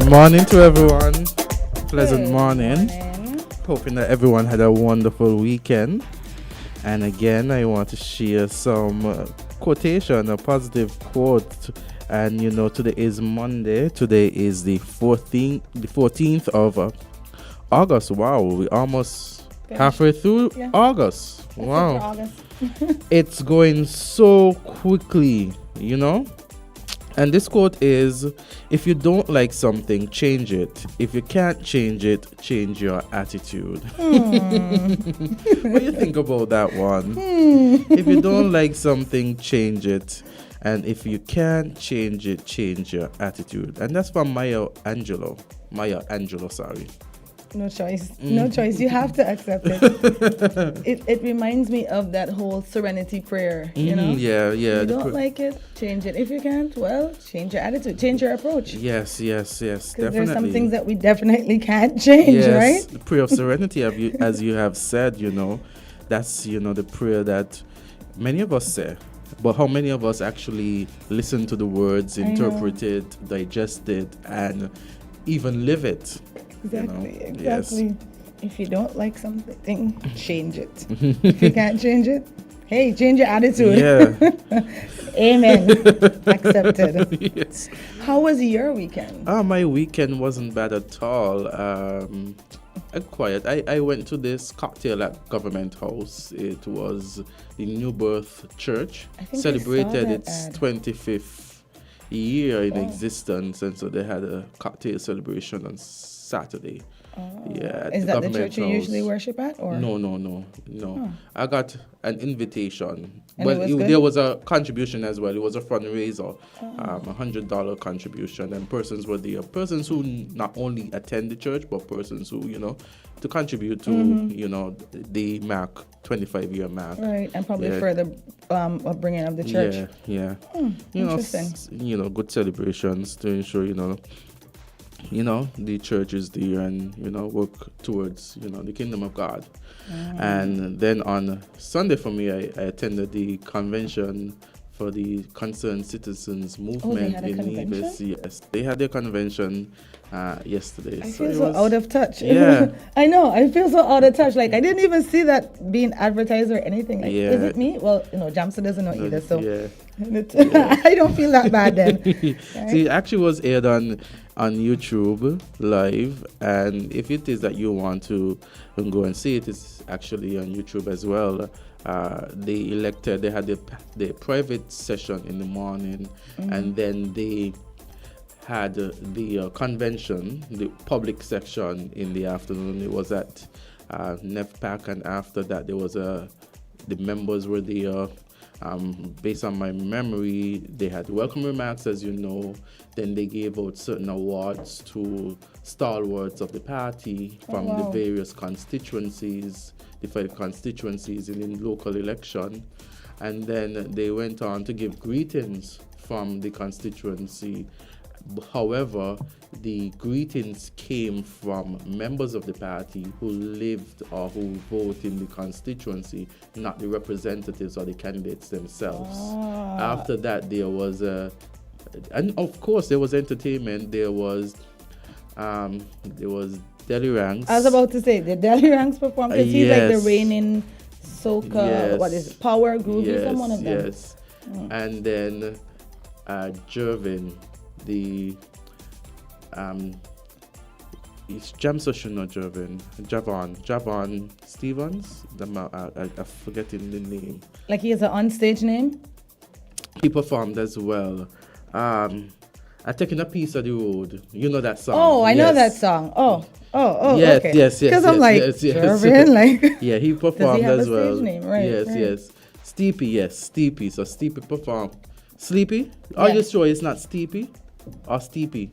Morning to everyone. Pleasant Good morning. morning. Hoping that everyone had a wonderful weekend. And again, I want to share some quotation, a positive quote. And today is Monday. Today is the 14th of August. Wow, we're almost halfway through August. That's Wow. it for August. It's going so quickly, And this quote is, if you don't like something, change it. If you can't change it, change your attitude. What do you think about that one? If you don't like something, change it. And if you can't change it, change your attitude. And that's from Maya Angelou. Sorry. No choice. No choice. You have to accept it. It reminds me of that whole serenity prayer, Yeah. If you don't like it, change it. If you can't, well, change your attitude, change your approach. Yes, definitely. Because there's some things that we definitely can't change, right? The prayer of serenity, as you have said, that's, the prayer that many of us say. But how many of us actually listen to the words, interpret it, digest it, and even live it? Exactly. Yes. If you don't like something, change it. If you can't change it, hey, change your attitude. Yeah. Amen. Accepted. Yes. How was your weekend? My weekend wasn't bad at all. Quiet. I went to this cocktail at Government House. It was the New Birth Church. I think Celebrated I saw its that ad. 25th year in existence, and so they had a cocktail celebration on Saturday. Yeah. Is that the church you House. usually worship at? Or? No. I got an invitation. And Well, it was good? there was a contribution as well. It was a fundraiser, $100 contribution, and persons were there. Persons who not only attend the church, but persons who, to contribute to, the 25-year mark. Right, and probably further upbringing of the church. Yeah. Interesting. Good celebrations to ensure, the church is there and, work towards, the kingdom of God. And then on Sunday for me, I attended the convention for the Concerned Citizens Movement in Nevis. Yes, they had their convention yesterday. I feel so out of touch. Yeah. I know, I feel so out of touch. Like, I didn't even see that being advertised or anything. Like, is it me? Well, Jamsa doesn't know either, so I don't feel that bad then. Right? See, it actually was aired on YouTube live, and if it is that you want to go and see it, it's actually on YouTube as well. They had the private session in the morning, and then they had the convention, the public section in the afternoon. It was at NEFPAC, and after that there was the members were there. Based on my memory, they had welcome remarks, as you know. Then they gave out certain awards to stalwarts of the party from the various constituencies, different constituencies in the local election. And then they went on to give greetings from the constituency. However, the greetings came from members of the party who lived or who vote in the constituency, not the representatives or the candidates themselves. After that, there was and of course there was entertainment. There was Deli Ranks. I was about to say, the Deli Ranks performed, because he's like the reigning soca, what is it, power group? He's one of them. Yes. And then Jervin, the it's Jamsa should know Javon Stevens. I'm forgetting the name. Like he has an on-stage name? He performed as well. I taken a piece of the road. You know that song? Oh, I know that song. Oh, yes, okay. Yes. Because I'm like, Jervin, like. Yeah, he performed as well. Does he have a stage name? Right. Yes. Steepy. So Steepy performed. Sleepy? Are you sure it's not Steepy or Steepy?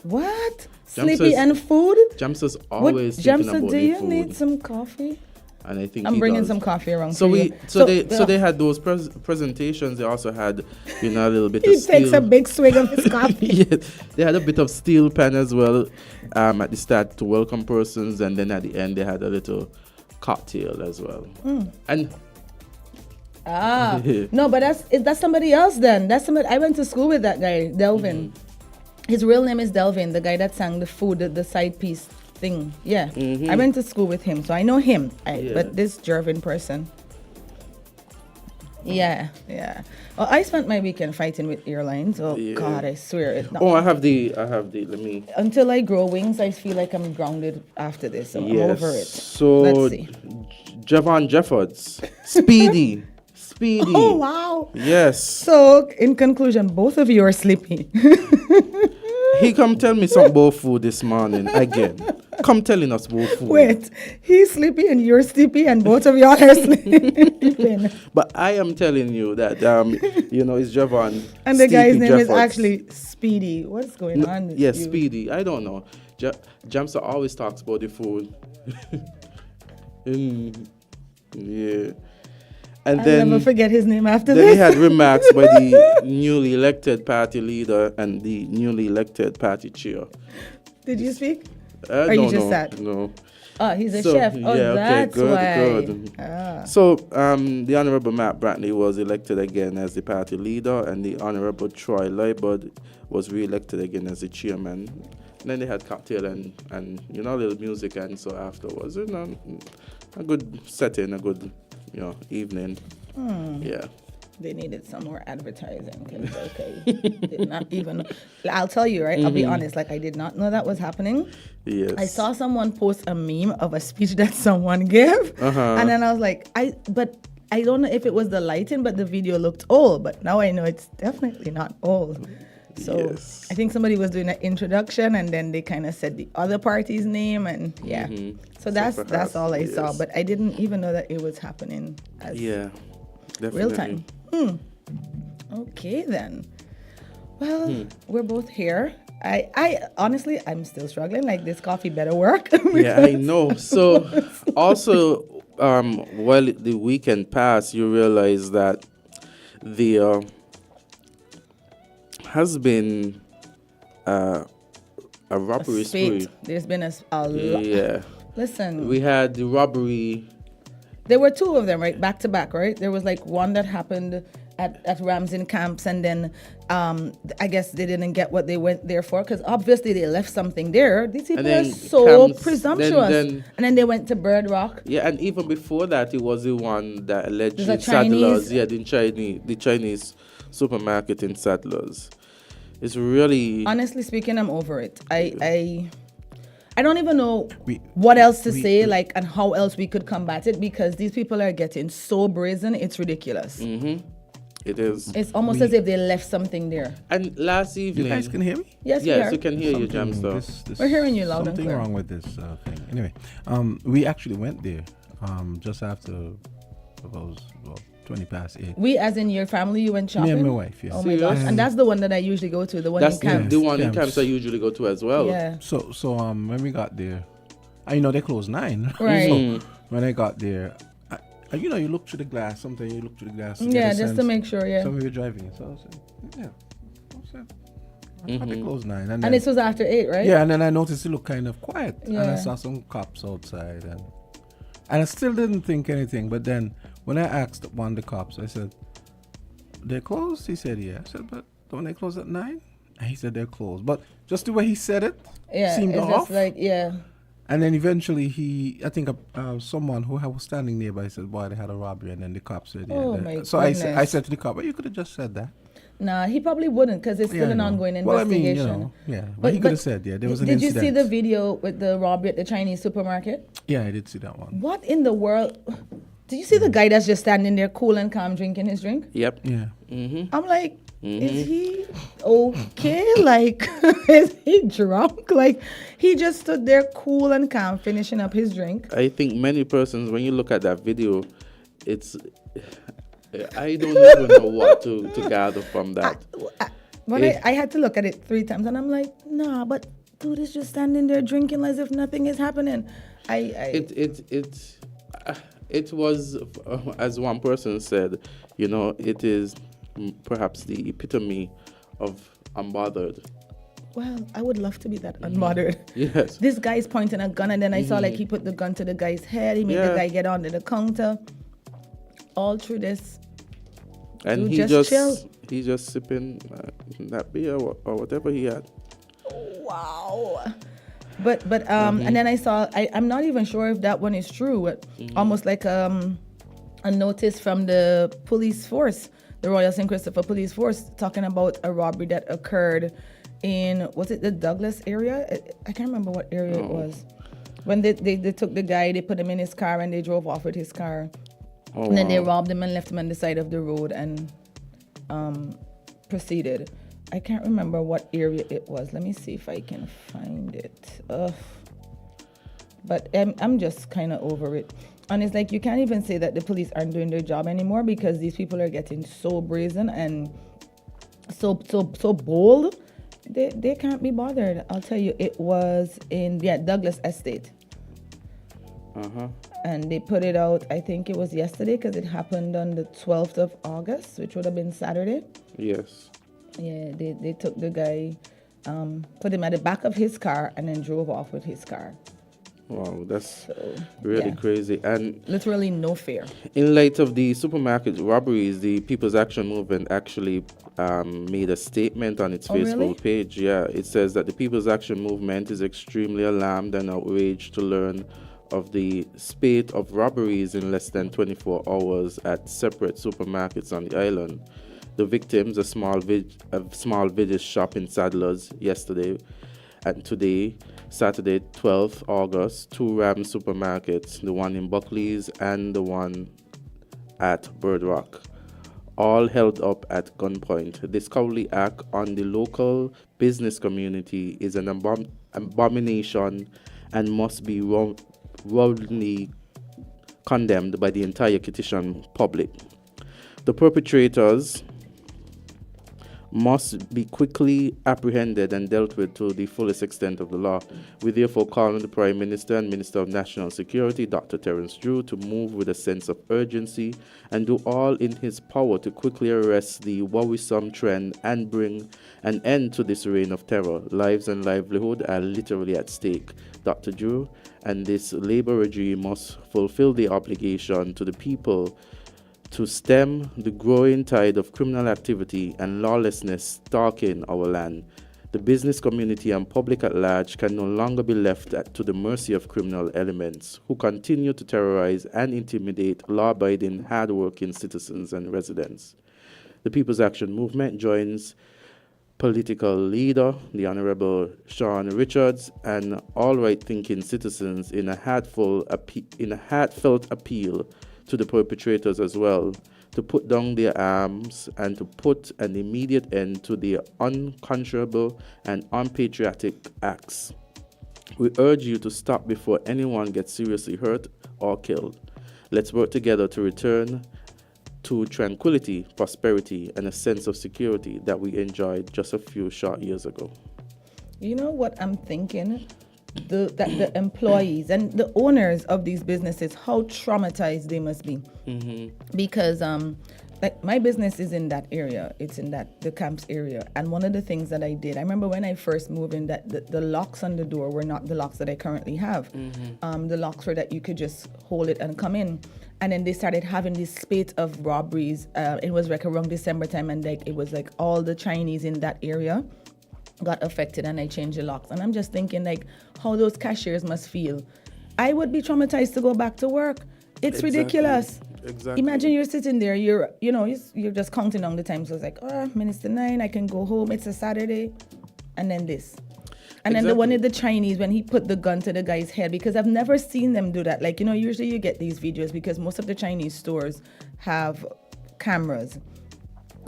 What? Sleepy and food? Jamsa's always thinking about do you food. need some coffee? And I think I'm bringing some coffee around. So for we, you. so they had those presentations. They also had, a little bit he of steel. takes a big swig of his coffee. Yeah, they had a bit of steel pan as well. At the start to welcome persons, and then at the end they had a little cocktail as well. And no, but that's somebody else then. That's somebody. I went to school with that guy, Delvin. His real name is Delvin, the guy that sang the food, the side piece thing. Yeah. I went to school with him, so I know him. But this Jervin person. Yeah. Well, I spent my weekend fighting with airlines. Oh God, I swear it. I have the. Let me. Until I grow wings, I feel like I'm grounded after this. So I'm over it. So let's see. Javon Jeffords, Speedy. Oh wow. Yes. So in conclusion, both of you are sleepy. He come tell me some about food this morning again. Come telling us about food. Wait, he's sleepy and you're sleepy and both of y'all are sleeping. But I am telling you that it's Javon. And the guy's name is actually Speedy. What's going on with you? Speedy. I don't know. Jamsa always talks about the food. Yeah. And I'll never forget his name after then this. he had remarks by the newly elected party leader and the newly elected party chair. Did you speak? Or you just sat? No. Oh, he's a chef. Oh, that's why. Good. So, the Honorable Matt Brantley was elected again as the party leader, and the Honorable Troy Liebert was re-elected again as the chairman. And then they had cocktail and a little music, and so afterwards, a good setting, a good evening. Yeah. They needed some more advertising. Did not even. I'll tell you, right? I'll be honest. Like, I did not know that was happening. Yes. I saw someone post a meme of a speech that someone gave, and then I was like, but I don't know if it was the lighting, but the video looked old. But now I know it's definitely not old. So yes. I think somebody was doing an introduction, and then they kind of said the other party's name, and So that's all I saw. But I didn't even know that it was happening as real time. Okay then. Well, we're both here. I honestly, I'm still struggling. Like, this coffee better work. Yeah, I know. So also, while the weekend passed, you realize that the has been a robbery spree. There's been a lot. Yeah. Listen. We had the robbery. There were two of them, right? Back to back, right? There was like one that happened at Ramsden camps, and then I guess they didn't get what they went there for, because obviously they left something there. These people are so presumptuous. And then they went to Bird Rock. Yeah, and even before that, it was the one that alleged Sadler's. Yeah, the Chinese supermarket in Sadler's. It's really... Honestly speaking, I'm over it. I don't even know what else to say, like, and how else we could combat it, because these people are getting so brazen, it's ridiculous. It is. It's almost as if they left something there. And last evening... You guys can hear me? Yes, we can hear you, Jamster. We're hearing you loud and clear. Something wrong with this thing. Anyway, we actually went there just after about 20 past 8. We, as in your family, you went shopping? Me and my wife, yes. Oh my gosh, and that's the one that I usually go to, the one in camps. The one in camps I usually go to as well. Yeah. So when we got there, they closed 9. Right. So when I got there, you look through the glass. Sometimes you look through the glass. Yeah, just to make sure, yeah. So we were driving. So I said, I thought they closed 9. And this was after 8, right? Yeah, and then I noticed it looked kind of quiet. Yeah. And I saw some cops outside. And I still didn't think anything. But then when I asked one of the cops, I said, they're closed? He said, yeah. I said, but don't they close at 9? And he said, they're closed. But just the way he said it seemed off. Just like, yeah. And then eventually someone who was standing nearby said, boy, they had a robbery. And then the cop said, yeah. Oh, my so goodness. I said to the cop, well, you could have just said that. Nah, he probably wouldn't, because it's still an ongoing investigation. But he could have said, yeah, there was an incident. Did you see the video with the robbery at the Chinese supermarket? Yeah, I did see that one. What in the world? Did you see the guy that's just standing there cool and calm drinking his drink? Yep. Yeah. I'm like, is he okay? Like, is he drunk? Like, he just stood there cool and calm finishing up his drink. I think many persons, when you look at that video, I don't even know what to gather from that. I had to look at it 3 times, and I'm like, nah, but dude is just standing there drinking as if nothing is happening. It was, as one person said, it is perhaps the epitome of unbothered. Well, I would love to be that unbothered. Yes. This guy's pointing a gun, and then I saw like he put the gun to the guy's head. He made the guy get onto the counter. All through this. And he's just sipping that beer or whatever he had. Wow. But and then I saw, I'm not even sure if that one is true, but almost like a notice from the police force, the Royal St. Christopher Police Force, talking about a robbery that occurred in, was it the Douglas area? I can't remember what area it was. When they took the guy, they put him in his car and they drove off with his car. And then they robbed him and left him on the side of the road and proceeded. I can't remember what area it was. Let me see if I can find it. But I'm just kind of over it. And it's like, you can't even say that the police aren't doing their job anymore, because these people are getting so brazen and so bold. They can't be bothered. I'll tell you, it was in Douglas Estate. And they put it out, I think it was yesterday, because it happened on the 12th of August, which would have been Saturday. Yes. Yeah, they took the guy, put him at the back of his car, and then drove off with his car. Wow, that's really crazy. And literally no fear. In light of the supermarket robberies, the People's Action Movement actually made a statement on its Facebook page. Yeah, it says that the People's Action Movement is extremely alarmed and outraged to learn of the spate of robberies in less than 24 hours at separate supermarkets on the island. The victims, a small village shop in Saddlers yesterday, and today, Saturday, 12th August, two Ram supermarkets, the one in Buckley's and the one at Bird Rock, all held up at gunpoint. This cowardly act on the local business community is an abomination and must be roundly condemned by the entire Kittitian public. The perpetrators must be quickly apprehended and dealt with to the fullest extent of the law. We therefore call on the Prime Minister and Minister of National Security, Dr. Terence Drew, to move with a sense of urgency and do all in his power to quickly arrest the worrisome trend and bring an end to this reign of terror. Lives and livelihood are literally at stake. Dr. Drew and this labor regime must fulfill the obligation to the people to stem the growing tide of criminal activity and lawlessness stalking our land. The business community and public at large can no longer be left to the mercy of criminal elements who continue to terrorize and intimidate law-abiding, hard-working citizens and residents. The People's Action Movement joins political leader, the Honorable Sean Richards, and all right-thinking citizens in a heartfelt appeal to the perpetrators as well, to put down their arms and to put an immediate end to their unconscionable and unpatriotic acts. We urge you to stop before anyone gets seriously hurt or killed. Let's work together to return to tranquility, prosperity, and a sense of security that we enjoyed just a few short years ago. You know what I'm thinking? That the employees and the owners of these businesses, how traumatized they must be. Because like my business is in that area, it's in the camps area, and one of the things that I did, I remember when I first moved in, that the locks on the door were not the locks that I currently have. The locks were that you could just hold it and come in. And then they started having this spate of robberies. It was like around December time, and like it was like all the Chinese in that area got affected, and I changed the locks. And I'm just thinking like how those cashiers must feel. I would be traumatized to go back to work. It's ridiculous. Exactly. Imagine you're sitting there, you're just counting on the time. So it's like, minutes to 9, I can go home. It's a Saturday, and then this. And then the one of the Chinese, when he put the gun to the guy's head, because I've never seen them do that. Like, usually you get these videos because most of the Chinese stores have cameras.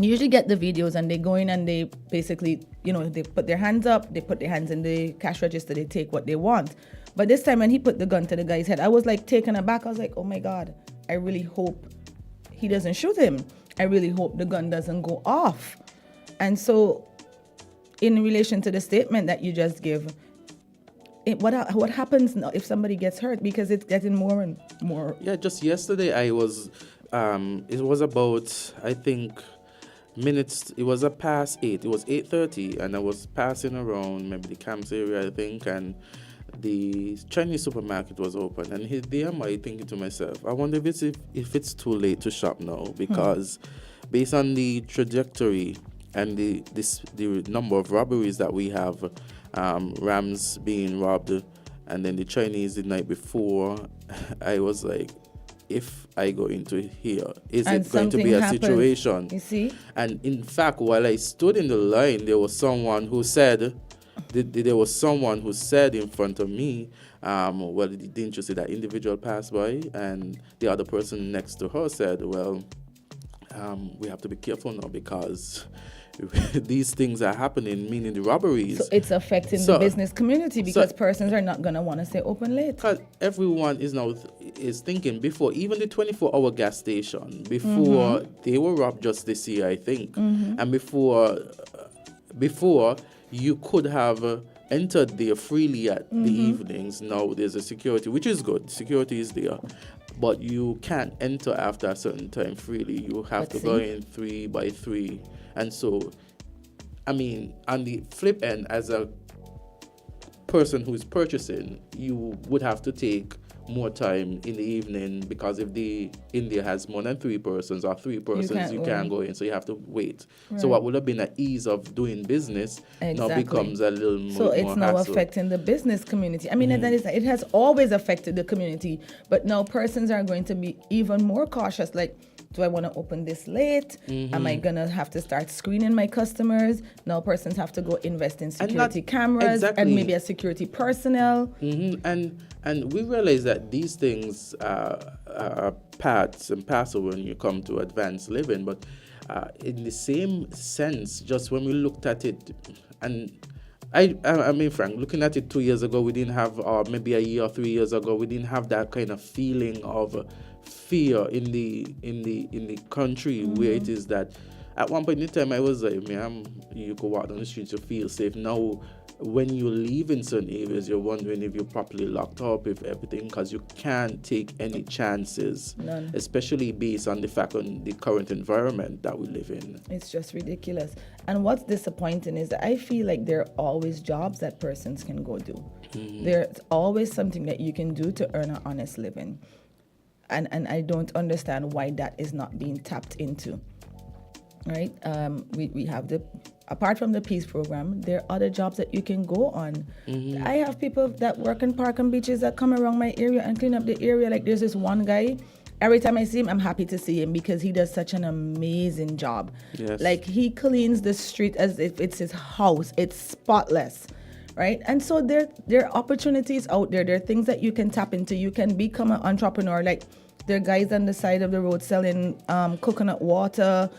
You usually get the videos and they go in and they basically, they put their hands up, they put their hands in the cash register, they take what they want. But this time when he put the gun to the guy's head, I was like taken aback. I was like, oh my God, I really hope he doesn't shoot him. I really hope the gun doesn't go off. And so in relation to the statement that you just give, what happens now if somebody gets hurt? Because it's getting more and more. Yeah, just yesterday it was about, I think, minutes. It was past 8. It was 8:30, and I was passing around maybe the camps area, I think, and the Chinese supermarket was open. And there am I thinking to myself, I wonder if it's too late to shop now, because based on the trajectory and the number of robberies that we have Rams being robbed, and then the Chinese the night before. I was like, if I go into here, is And it going to be something a happens, situation? you see? And in fact, while I stood in the line, there was someone who said, in front of me, well, didn't you see that individual pass by? And the other person next to her said, well, we have to be careful now because these things are happening, meaning the robberies. So it's affecting the business community because persons are not going to want to stay open late. Because everyone is thinking before, even the 24-hour gas station, before they were robbed just this year, I think, and before you could have entered there freely at the evenings. Now there's a security, which is good. Security is there. But you can't enter after a certain time freely. You have to go in 3 by 3. And so, I mean, on the flip end, as a person who's purchasing, you would have to take more time in the evening because if the India has more than 3 persons or 3 persons, you can't go in. So you have to wait. Right. So what would have been an ease of doing business now becomes a little more So it's now hassle. affecting the business community. I mean, it has always affected the community, but now persons are going to be even more cautious. Like, do I want to open this late? Am I going to have to start screening my customers? Now persons have to go invest in security cameras and maybe a security personnel. And we realize that these things are parts and parcel when you come to advanced living. But in the same sense, just when we looked at it, and I mean, Frank, looking at it 2 years ago, we didn't have, or maybe a year or 3 years ago, we didn't have that kind of feeling of fear in the country where it is that at one point in time I was like, man, you could walk down the street to feel safe. Now when you leave in certain areas, you're wondering if you're properly locked up, if everything, because you can't take any chances. None. Especially based on the fact on the current environment that we live in. It's just ridiculous. And what's disappointing is that I feel like there are always jobs that persons can go do. There's always something that you can do to earn an honest living. And I don't understand why that is not being tapped into. Right? We have apart from the peace program, there are other jobs that you can go on. I have people that work in park and beaches that come around my area and clean up the area. Like there's this one guy, every time I see him, I'm happy to see him because he does such an amazing job. Yes. Like he cleans the street as if it's his house. It's spotless. Right? And so there are opportunities out there. There are things that you can tap into. You can become an entrepreneur. Like there are guys on the side of the road selling coconut water,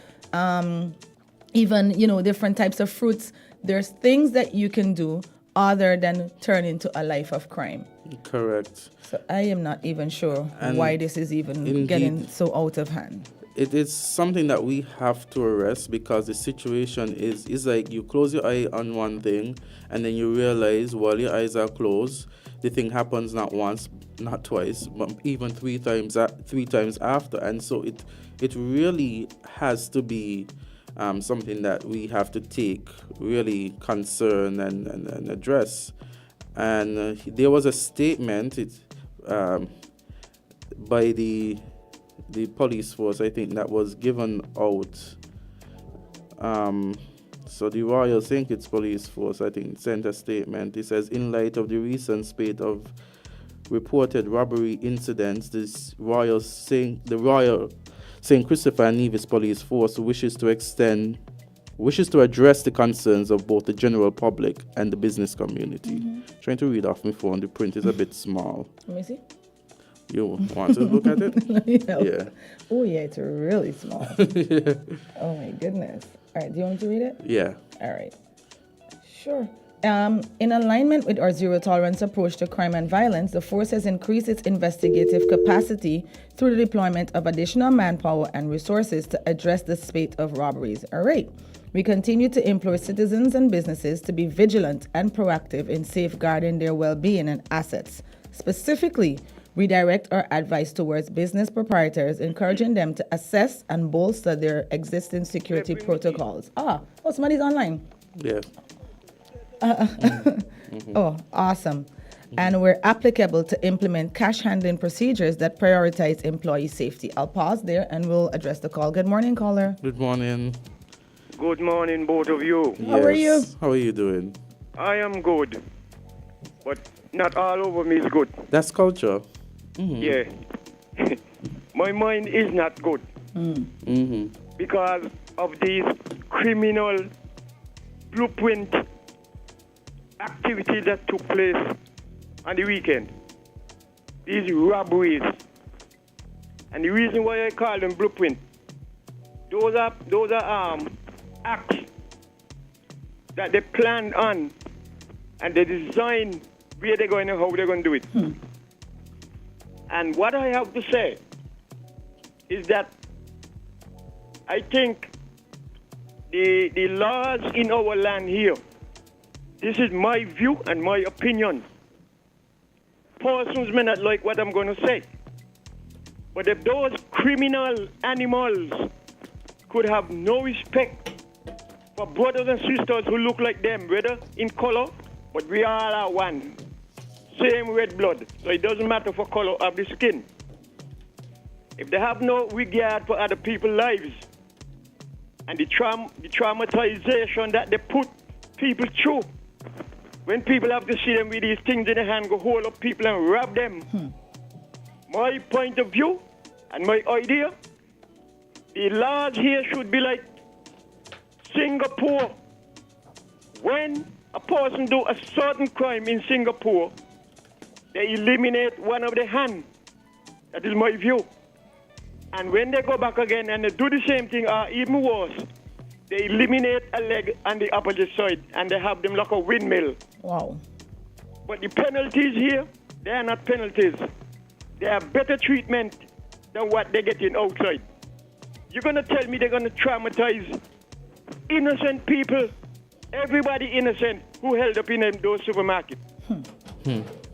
even, different types of fruits. There's things that you can do other than turn into a life of crime. Correct. So I am not even sure And why this is even getting so out of hand. It is something that we have to arrest because the situation is like you close your eye on one thing and then you realize while your eyes are closed, the thing happens not once, not twice, but even three times after. And so it really has to be something that we have to take really concern and address. And there was a statement by the police force, I think, that was given out. So the Royal St. Kitts Police Force, I think, sent a statement. It says, in light of the recent spate of reported robbery incidents, the Royal St. Christopher and Nevis Police Force wishes to address the concerns of both the general public and the business community. Trying to read off my phone, the print is a bit small. Let me see. You want to look at it? Yeah. Oh, yeah, it's really small. Oh, my goodness. All right, do you want to read it? Yeah. All right. Sure. In alignment with our zero-tolerance approach to crime and violence, the force has increased its investigative capacity through the deployment of additional manpower and resources to address the spate of robberies. All right. We continue to implore citizens and businesses to be vigilant and proactive in safeguarding their well-being and assets. Specifically, we direct our advice towards business proprietors, encouraging them to assess and bolster their existing security protocols. Somebody's online. Yeah. Oh, awesome. And we're applicable to implement cash handling procedures that prioritize employee safety. I'll pause there and we'll address the call. Good morning, caller. Good morning. Good morning, both of you. How are you? How are you doing? I am good, but not all over me is good. That's culture. Yeah. My mind is not good because of these criminal blueprint activities that took place on the weekend. These robberies. And the reason why I call them blueprint, those are acts that they planned on and they design where they're going and how they're going to do it. And what I have to say is that I think the laws in our land here, this is my view and my opinion. Persons may not like what I'm going to say. But if those criminal animals could have no respect for brothers and sisters who look like them, whether in color, but we all are one. Same red blood. So it doesn't matter for color of the skin. If they have no regard for other people's lives and the traumatization that they put people through, when people have to see them with these things in their hand, go hold up people and rob them. My point of view and my idea, the laws here should be like Singapore. When a person do a certain crime in Singapore, they eliminate one of the hand. That is my view. And when they go back again and they do the same thing, or even worse, they eliminate a leg on the opposite side and they have them like a windmill. Wow. But the penalties here, they are not penalties. They are better treatment than what they're getting outside. You're going to tell me they're going to traumatize innocent people, everybody innocent who held up in those supermarkets.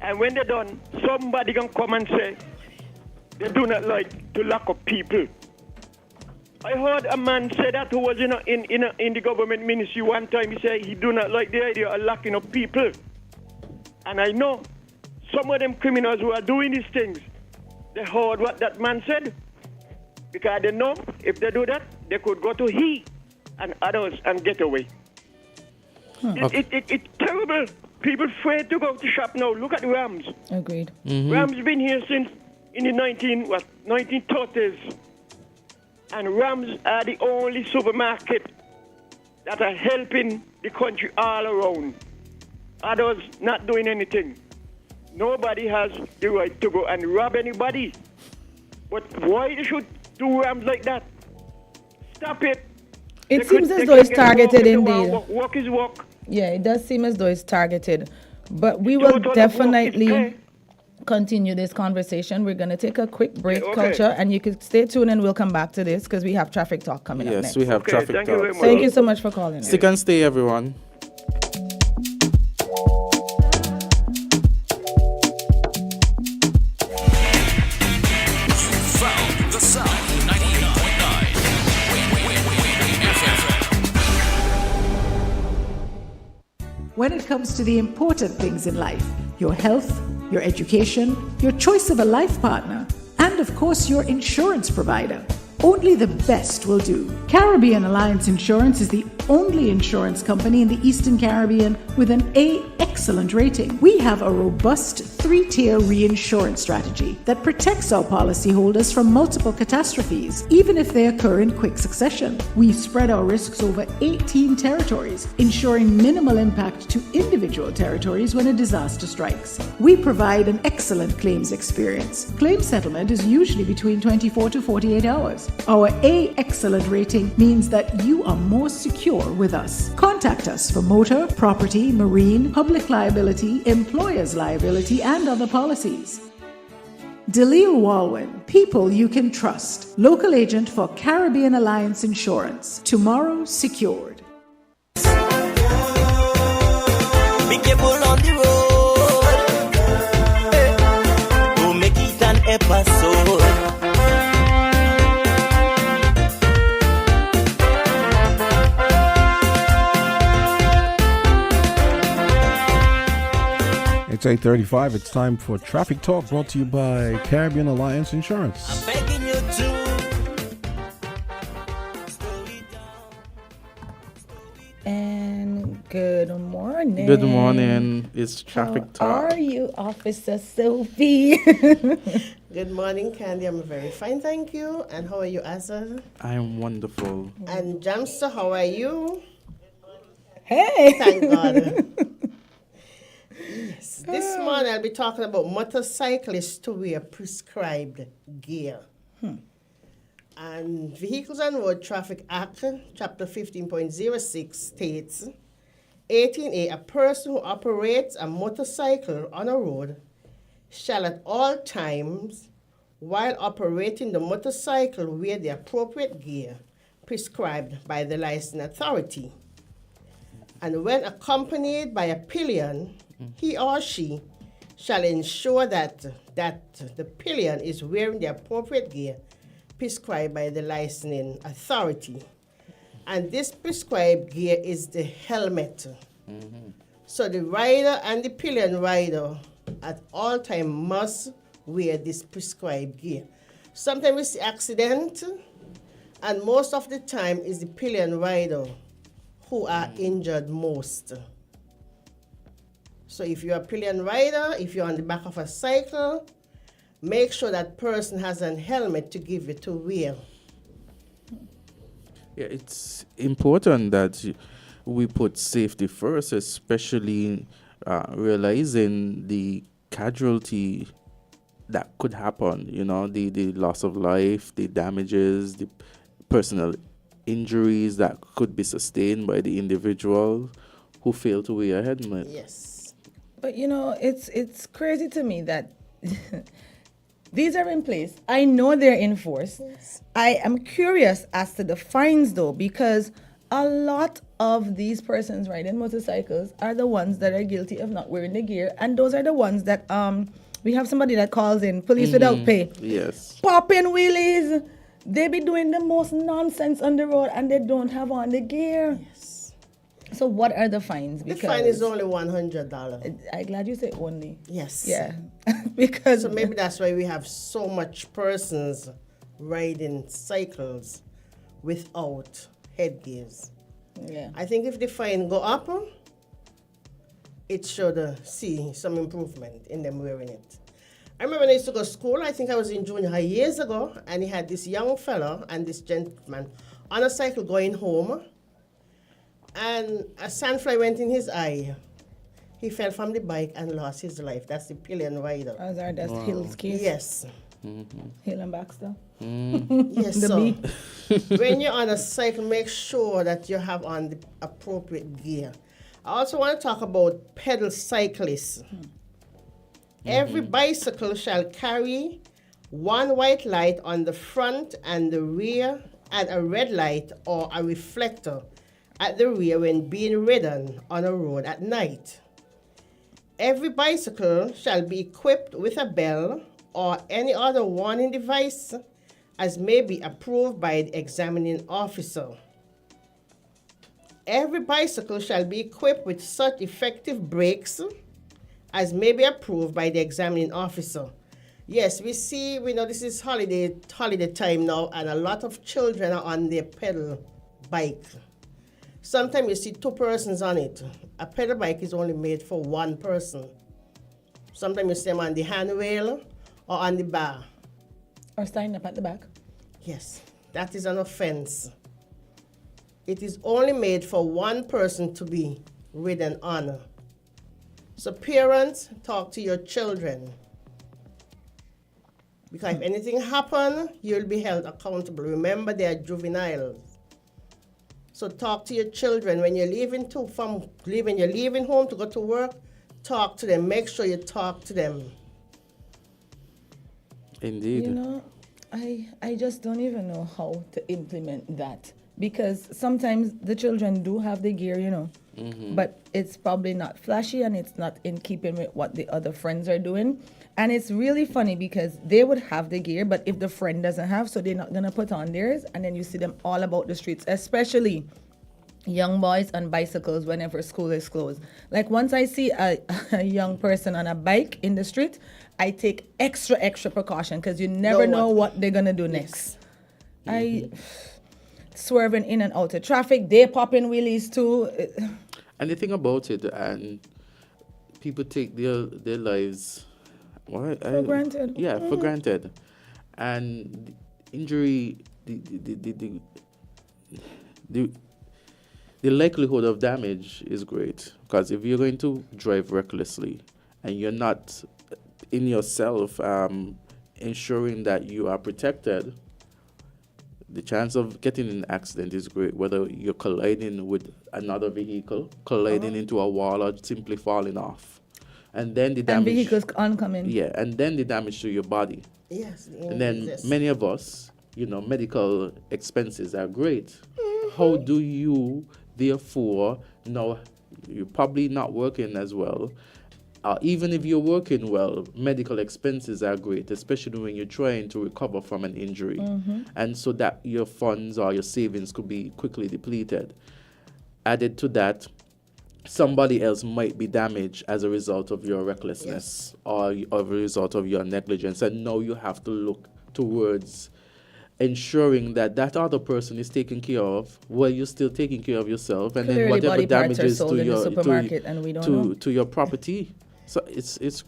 And when they're done, somebody can come and say, they do not like to lock up people. I heard a man say that who was in the government ministry one time. He said he do not like the idea of locking up people. And I know some of them criminals who are doing these things, they heard what that man said. Because they know if they do that, they could go to he and others and get away. It's terrible. People afraid to go to shop now. Look at Rams. Agreed. Rams been here since in the 1930s. And Rams are the only supermarket that are helping the country all around. Others not doing anything. Nobody has the right to go and rob anybody. But why they should do Rams like that? Stop it. It seems as though it's targeted indeed. Walk is walk. Yeah, it does seem as though it's targeted. But we will definitely continue this conversation. We're going to take a quick break, Culture, and you can stay tuned and we'll come back to this because we have Traffic Talk coming up next. Yes, we have Traffic Talk. Thank you so much for calling. Stick and stay, everyone. Found the sound 98.9 When it comes to the important things in life, your health, your education, your choice of a life partner, and of course your insurance provider, only the best will do. Caribbean Alliance Insurance is the only insurance company in the Eastern Caribbean with an A excellent rating. We have a robust 3-tier reinsurance strategy that protects our policyholders from multiple catastrophes, even if they occur in quick succession. We spread our risks over 18 territories, ensuring minimal impact to individual territories when a disaster strikes. We provide an excellent claims experience. Claim settlement is usually between 24 to 48 hours. Our A excellent rating means that you are more secure with us. Contact us for motor, property, marine, public liability, employer's liability, and other policies. Delisle Walwyn, people you can trust. Local agent for Caribbean Alliance Insurance. Tomorrow secured. Be careful on the road. Don't make it an episode. It's 8:35. It's time for Traffic Talk, brought to you by Caribbean Alliance Insurance. I'm begging you to. And Good morning. Good morning. It's Traffic How Talk. are you, Officer Sophie? Good morning, Candy. I'm very fine, thank you. And how are you, Azard? I am wonderful. And Jamster, how are you? Hey. Thank God. Yes. This morning I'll be talking about motorcyclists to wear prescribed gear. And Vehicles and Road Traffic Act, Chapter 15.06 states, 18A, a person who operates a motorcycle on a road shall at all times, while operating the motorcycle, wear the appropriate gear prescribed by the licensing authority. And when accompanied by a pillion, he or she shall ensure that the pillion is wearing the appropriate gear prescribed by the licensing authority. And this prescribed gear is the helmet. So the rider and the pillion rider at all times must wear this prescribed gear. Sometimes we see accident, and most of the time is the pillion rider who are injured most. So if you're a pillion rider, if you're on the back of a cycle, make sure that person has a helmet to give you to wear. Yeah, it's important that we put safety first, especially realizing the casualty that could happen, the loss of life, the damages, the personal injuries that could be sustained by the individual who failed to wear a helmet. Yes. But it's crazy to me that these are in place. I know they're enforced. Yes. I am curious as to the fines though, because a lot of these persons riding motorcycles are the ones that are guilty of not wearing the gear, and those are the ones that we have somebody that calls in police without pay. Yes. Popping wheelies. They be doing the most nonsense on the road and they don't have on the gear. Yes. So what are the fines? The fine is only $100. I'm glad you say only. Yes. Yeah. Because So maybe that's why we have so much persons riding cycles without headgears. yeah. I think if the fine go up, it should see some improvement in them wearing it. I remember when I used to go to school, I think I was in junior high years ago, and he had this young fellow and this gentleman on a cycle going home, and a sandfly went in his eye. He fell from the bike and lost his life. That's the pillion rider. Azard, that's Hill's case. Yes. Hill and Baxter. Yes, The so bee. when you're on a cycle, make sure that you have on the appropriate gear. I also want to talk about pedal cyclists. Every bicycle shall carry one white light on the front and the rear, and a red light or a reflector at the rear when being ridden on a road at night. Every bicycle shall be equipped with a bell or any other warning device as may be approved by the examining officer. Every bicycle shall be equipped with such effective brakes as may be approved by the examining officer. Yes, we know this is holiday time now, and a lot of children are on their pedal bike. Sometimes you see two persons on it. A pedal bike is only made for one person. Sometimes you see them on the handrail or on the bar. Or standing up at the back. Yes, that is an offense. It is only made for one person to be ridden on. So parents, talk to your children. Because if anything happens, you'll be held accountable. Remember, they are juveniles. So talk to your children. When you're leaving home to go to work, talk to them. Make sure you talk to them. Indeed. I just don't even know how to implement that. Because sometimes the children do have the gear, but it's probably not flashy and it's not in keeping with what the other friends are doing. And it's really funny because they would have the gear, but if the friend doesn't have, so they're not going to put on theirs. And then you see them all about the streets, especially young boys on bicycles whenever school is closed. Like once I see a young person on a bike in the street, I take extra precaution because you never know what they're going to do next. Swerving in and out of traffic, they popping wheelies too. And the thing about it, and people take their lives For granted. Yeah, for granted. And injury, the likelihood of damage is great, because if you're going to drive recklessly and you're not in yourself ensuring that you are protected, the chance of getting in an accident is great, whether you're colliding with another vehicle, colliding into a wall, or simply falling off. And then the damage. And vehicles oncoming. Yeah, and then the damage to your body. Yes. And then many of us, medical expenses are great. How do you, therefore, now you're probably not working as well? Even if you're working well, medical expenses are great, especially when you're trying to recover from an injury. And so that your funds or your savings could be quickly depleted. Added to that, somebody else might be damaged as a result of your recklessness or as a result of your negligence. And now you have to look towards ensuring that that other person is taken care of while you're still taking care of yourself. And Clearly then whatever body parts are damages sold to in the your supermarket and we don't know. to your property. So it's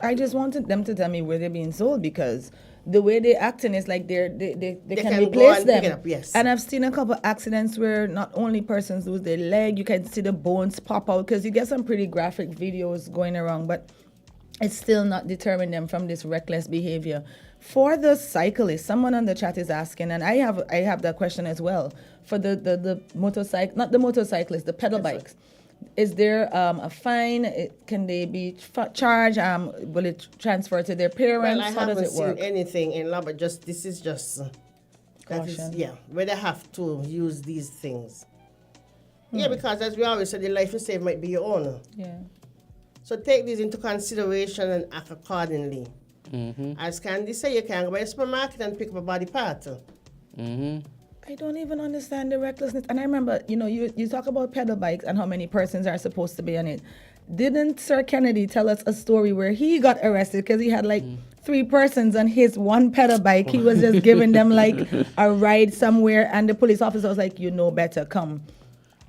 I just wanted them to tell me where they're being sold, because the way they're acting is like they can can go replace and them. pick it up, yes. And I've seen a couple accidents where not only persons lose their leg, you can see the bones pop out, because you get some pretty graphic videos going around, but it's still not deterring them from this reckless behavior. For the cyclist, someone on the chat is asking, and I have that question as well. For the motorcycle, not the motorcyclists, the pedal bikes. Is there a fine? Can they be charged? Will it transfer to their parents? Well, I How does haven't it work? seen anything in law, but this is just that is, Caution. where they have to use these things. Yeah, because as we always say, the life you save might be your own. Yeah. So take these into consideration and act accordingly. Mm-hmm. As Candisie say, you can go by the supermarket and pick up a body part. I don't even understand the recklessness. And I remember, you talk about pedal bikes and how many persons are supposed to be on it. Didn't Sir Kennedy tell us a story where he got arrested because he had like 3 persons on his one pedal bike? He was just giving them like a ride somewhere, and the police officer was like, "You know better, come."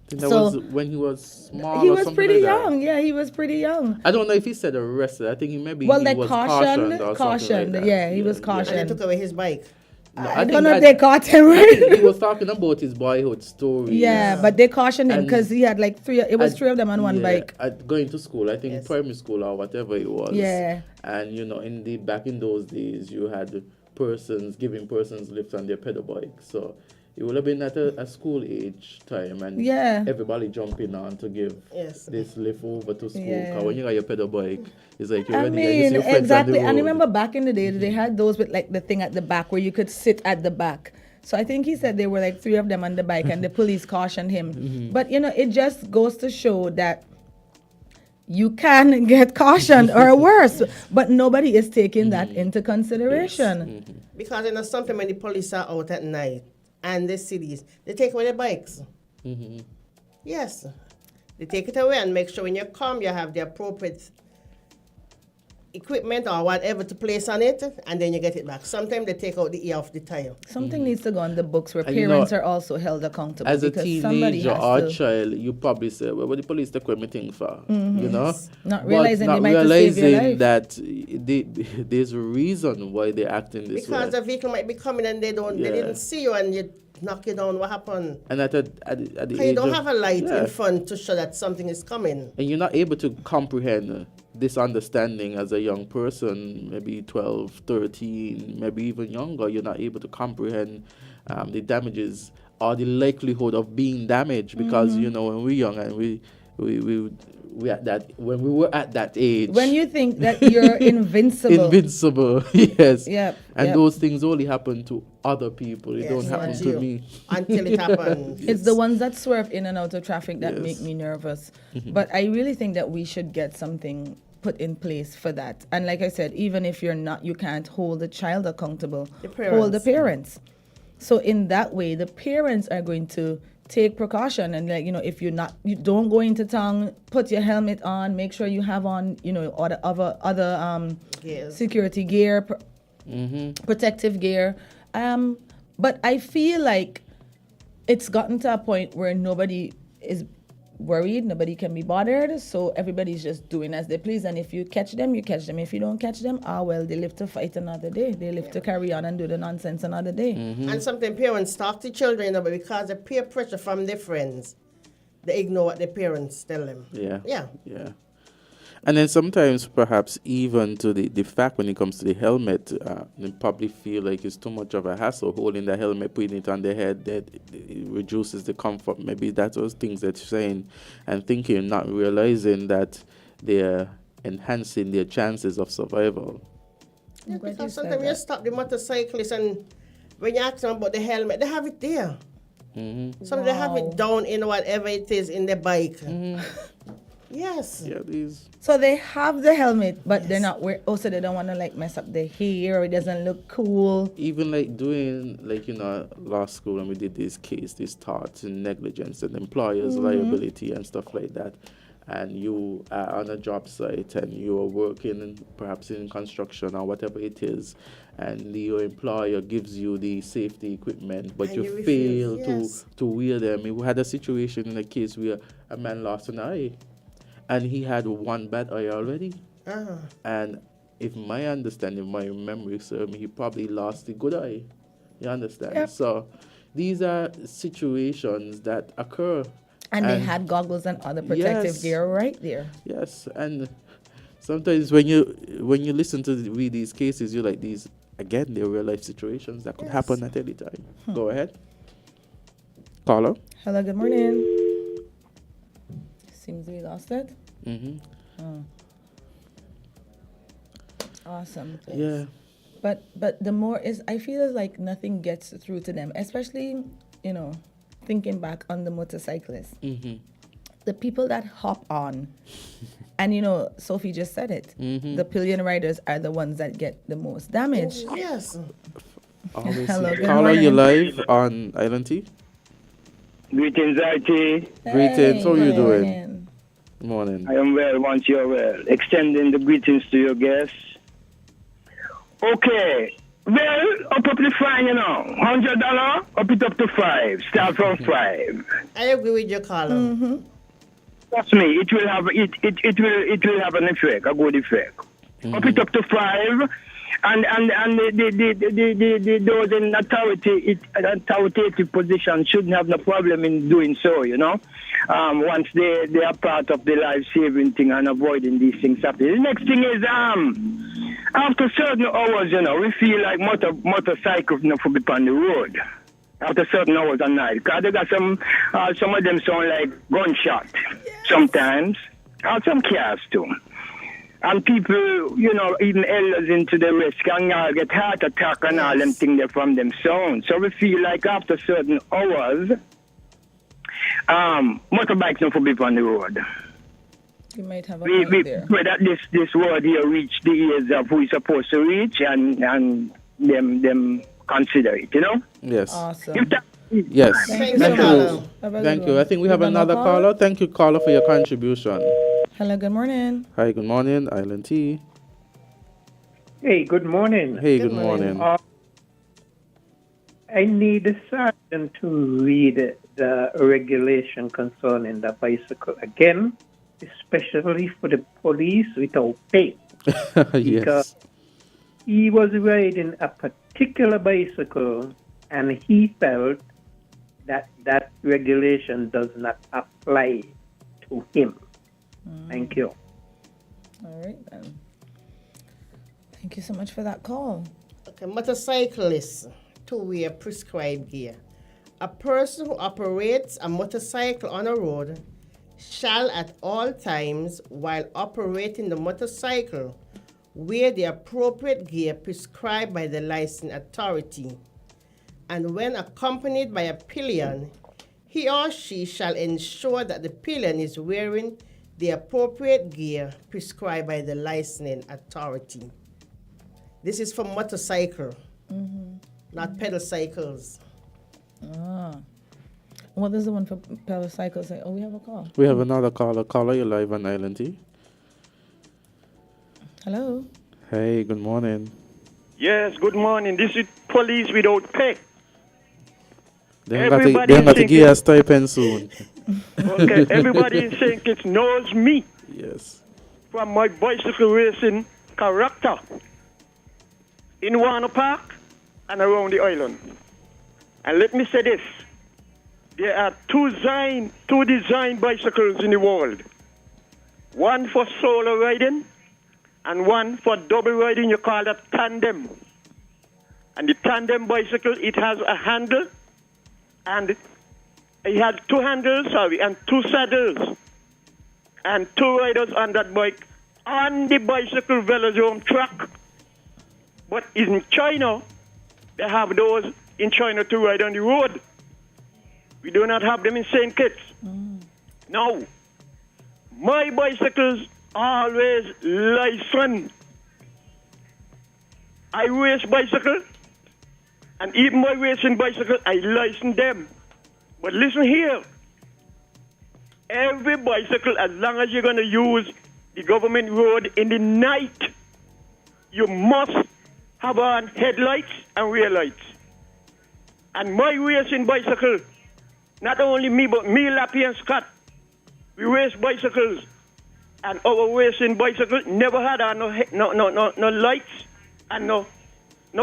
I think that was when he was small. He or was something pretty like that. young. Yeah, he was pretty young. I don't know if he said arrested. I think he They was cautioned or something cautioned. like that. Yeah, he was And cautioned. they took away his bike. No, I don't know if they caught him, right? He was talking about his boyhood story. Yeah, but they cautioned him And because he had like 3. It was 3 of them on one bike. Going to school, I think Yes. primary school or whatever it was. Yeah. And back in those days, you had persons giving persons lifts on their pedal bike. So it would have been at a school age time, and Yeah. everybody jumping on to give Yes. this lift over to school. Yeah. 'Cause when you got your pedal bike, it's like you're I ready. You see your friends exactly. on the And road. remember back in the day, they had those with like the thing at the back where you could sit at the back. So I think he said there were like 3 of them on the bike, and the police cautioned him. But it just goes to show that you can get cautioned or worse, but nobody is taking that into consideration. Because sometimes when the police are out at night and they see these, they take away their bikes. Yes. They take it away and make sure when you come, you have the appropriate equipment or whatever to place on it, and then you get it back. Sometimes they take out the ear of the tire. Something needs to go on the books where And parents are also held accountable. As a because somebody teenager has or to- child, you probably say, "Well, what the police take away me thing for?" Not But realizing not they might have saved your realizing life. that there's a reason why they're acting this Because way. the vehicle might be coming and they didn't see you and you knock you down. What happened? And at the Because age you don't of- have a light yeah. in front to show that something is coming. And you're not able to comprehend this understanding as a young person, maybe 12, 13, maybe even younger. You're not able to comprehend the damages or the likelihood of being damaged, because when we're young and we at that, when we were at that age, When you think that you're invincible. invincible, yes, Yep, and yep. those things only happen to other people. It Yes, don't happen not to you. me. Until it happens. It's the ones that swerve in and out of traffic that Yes. make me nervous. But I really think that we should get something put in place for that. And like I said, even if you can't hold the child accountable, hold the parents. So in that way, the parents are going to take precaution, and if you don't go into town, put your helmet on, make sure you have on, all the other Yes. security gear, protective gear. But I feel like it's gotten to a point where nobody is worried. Nobody can be bothered. So everybody's just doing as they please. And if you catch them, you catch them. If you don't catch them, well, they live to fight another day. They live to carry on and do the nonsense another day. And sometimes parents talk to children, but because of peer pressure from their friends, they ignore what their parents tell them. Yeah. And then sometimes, perhaps even to the fact when it comes to the helmet, they probably feel like it's too much of a hassle holding the helmet, putting it on their head, that it reduces the comfort. Maybe that's those things that you're saying and thinking, not realizing that they're enhancing their chances of survival. Yeah, because sometimes you stop the motorcyclists and when you ask them about the helmet, they have it there. Some they have it down in whatever it is in the bike. Yes. Yeah, these. So they have the helmet, but they're not wearing. Also, they don't want to like mess up their hair, or it doesn't look cool. Even like doing, like, law school, and we did these thoughts and negligence and employers' liability and stuff like that. And you are on a job site and you are working perhaps in construction or whatever it is, and your employer gives you the safety equipment, but And you you fail refuse, to wear them. We had a situation in a case where a man lost an eye, and he had one bad eye already. And if my understanding, my memory serves me, he probably lost the good eye. You understand? Yep. So these are situations that occur. And they had goggles and other protective gear right there. Yes, and sometimes when you listen to read these cases, you're like, these again, they're real life situations that could happen at any time. Go ahead, caller. Hello, good morning. Seems we lost it. Awesome. Yeah. But the more is, I feel like nothing gets through to them, especially thinking back on the motorcyclists. The people that hop on, and Sophie just said it, the pillion riders are the ones that get the most damage. Yes. Always. Hello, good Caller, you morning. live on Island T? Greetings, IT. Greetings, how are you good doing? morning. Morning. I am well once you're well. Extending the greetings to your guests. Okay. Well, up the fine, $100, up it up to 5. Start from 5. I agree with your caller. Trust me, it will have it will have an effect, a good effect. Up it up to 5, and the those in authoritative position shouldn't have no problem in doing so. Once they are part of the life saving thing and avoiding these things happening. The next thing is after certain hours, we feel like motorcycles for be on the road. After certain hours at night, because they got some of them sound like gunshot sometimes, or some cars too. And people, even elders into the risk can get heart attack and all them things there from them sound. So we feel like after certain hours, motorbikes don't for be on the road. You might have a We point there. pray that this word here reach the ears of who is supposed to reach and them consider it, Yes. Awesome. Yes. Thank so you, much. caller. Have a good Thank you. one. I think we have Give another caller. Thank you, caller, for your contribution. Hello, good morning. Hi, good morning, Island T. Hey, good morning. Hey, good morning. I need the sergeant to read the regulation concerning the bicycle again, especially for the police without pay. Yes. He was riding a particular bicycle and he felt that regulation does not apply to him. Thank you. All right, then. Thank you so much for that call. Okay, motorcyclists to wear prescribed gear. A person who operates a motorcycle on a road shall at all times while operating the motorcycle wear the appropriate gear prescribed by the licensing authority. And when accompanied by a pillion, he or she shall ensure that the pillion is wearing the appropriate gear prescribed by the licensing authority. This is for motorcycle, not pedal cycles. What does the one for pedal cycles say? Oh, we have a call. We have another caller. Caller, you're live on Island T. Hello. Hey, good morning. Yes, good morning. This is police without pay. They got to Everybody give us stipend soon. Okay, everybody in St. Kitts knows me Yes. from my bicycle racing character in Warner Park and around the island. And let me say this. There are two design bicycles in the world. One for solo riding and one for double riding. You call that tandem. And the tandem bicycle, it has a handle and it has two handles, and two saddles and two riders on that bike on the bicycle velodrome track. But in China, they have those in China to ride on the road. We do not have them in St. Kitts. No. My bicycles always licensed. I race bicycle, and even my racing bicycle, I license them. But listen here. Every bicycle, as long as you're going to use the government road in the night, you must have on headlights and rear lights. And my racing bicycle, not only me, but me, Lappy and Scott, we race bicycles. And our racing bicycle never had on no lights and no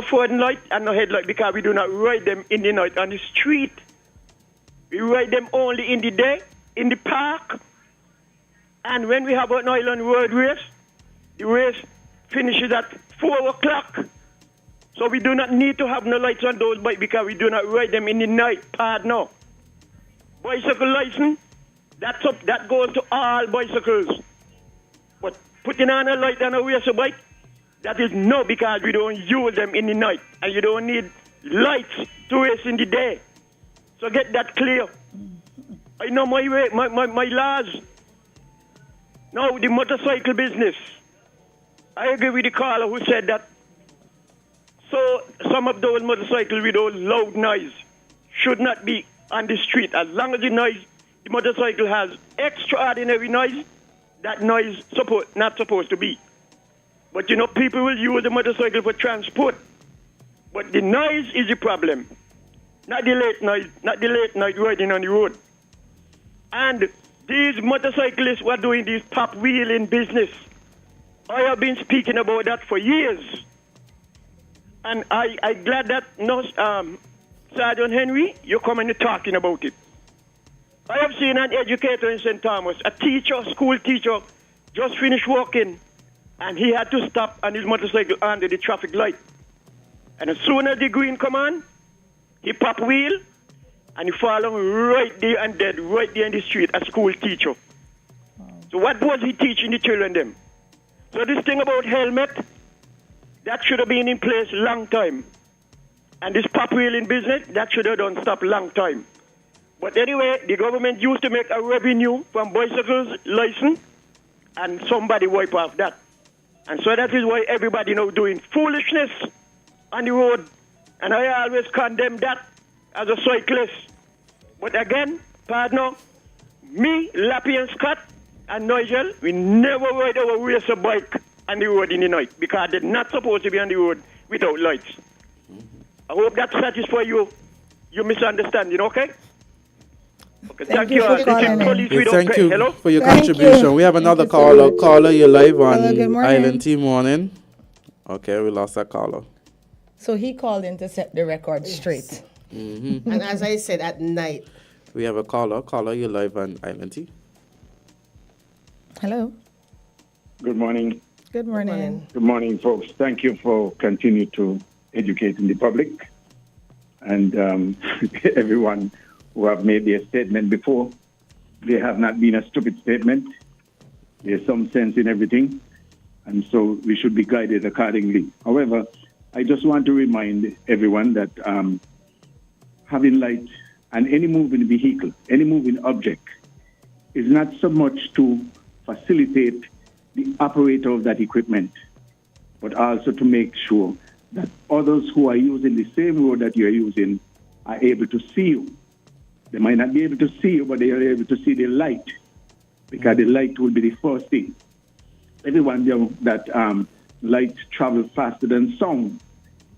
forward light and no headlight, because we do not ride them in the night on the street. We ride them only in the day, in the park. And when we have an island road race, the race finishes at 4 o'clock. So we do not need to have no lights on those bikes, because we do not ride them in the night. No. Bicycle license, that goes to all bicycles. But putting on a light on a racer bike, that is no, because we don't use them in the night. And you don't need lights to race in the day. So get that clear. I know my laws. Now, the motorcycle business. I agree with the caller who said that. So some of those motorcycles with those loud noise should not be on the street. As long as the motorcycle has extraordinary noise, that noise not supposed to be. But you know, people will use the motorcycle for transport. But the noise is the problem. Not the late night riding on the road. And these motorcyclists were doing this top wheeling business. I have been speaking about that for years. And I'm glad that Sergeant Henry, you're coming and talking about it. I have seen an educator in St. Thomas, school teacher, just finished working, and he had to stop on his motorcycle under the traffic light. And as soon as the green come on, he pop wheel, and he fall on right there and dead, right there in the street, a school teacher. So what was he teaching the children them? So this thing about helmet, that should have been in place long time. And this pop wheeling business, that should have done stop long time. But anyway, the government used to make a revenue from bicycles license, and somebody wipe off that. And so that is why everybody now doing foolishness on the road. And I always condemn that as a cyclist. But again, partner, me, Lappy and Scott, and Nigel, we never ride our racer bike on the road in the night, because they're not supposed to be on the road without lights. I hope that satisfies you. Your misunderstanding, okay? Okay, thank you. Thank you Hello? for your Thank contribution. you. We have another Thank you so caller. much. Caller, you're live on Hello, good morning. Island Team Morning. Okay, we lost that caller. So he called in to set the record straight. And as I said, at night. We have a caller. Caller, you're live on Island Team. Hello. Good morning. Good morning. Good morning, folks. Thank you for continuing to educating the public and everyone who have made their statement before. They have not been a stupid statement. There's some sense in everything, and so we should be guided accordingly. However, I just want to remind everyone that having light and any moving vehicle, any moving object, is not so much to facilitate the operator of that equipment, but also to make sure that others who are using the same road that you're using are able to see you. They might not be able to see you, but they are able to see the light, because the light will be the first thing. Everyone knows that light travels faster than sound.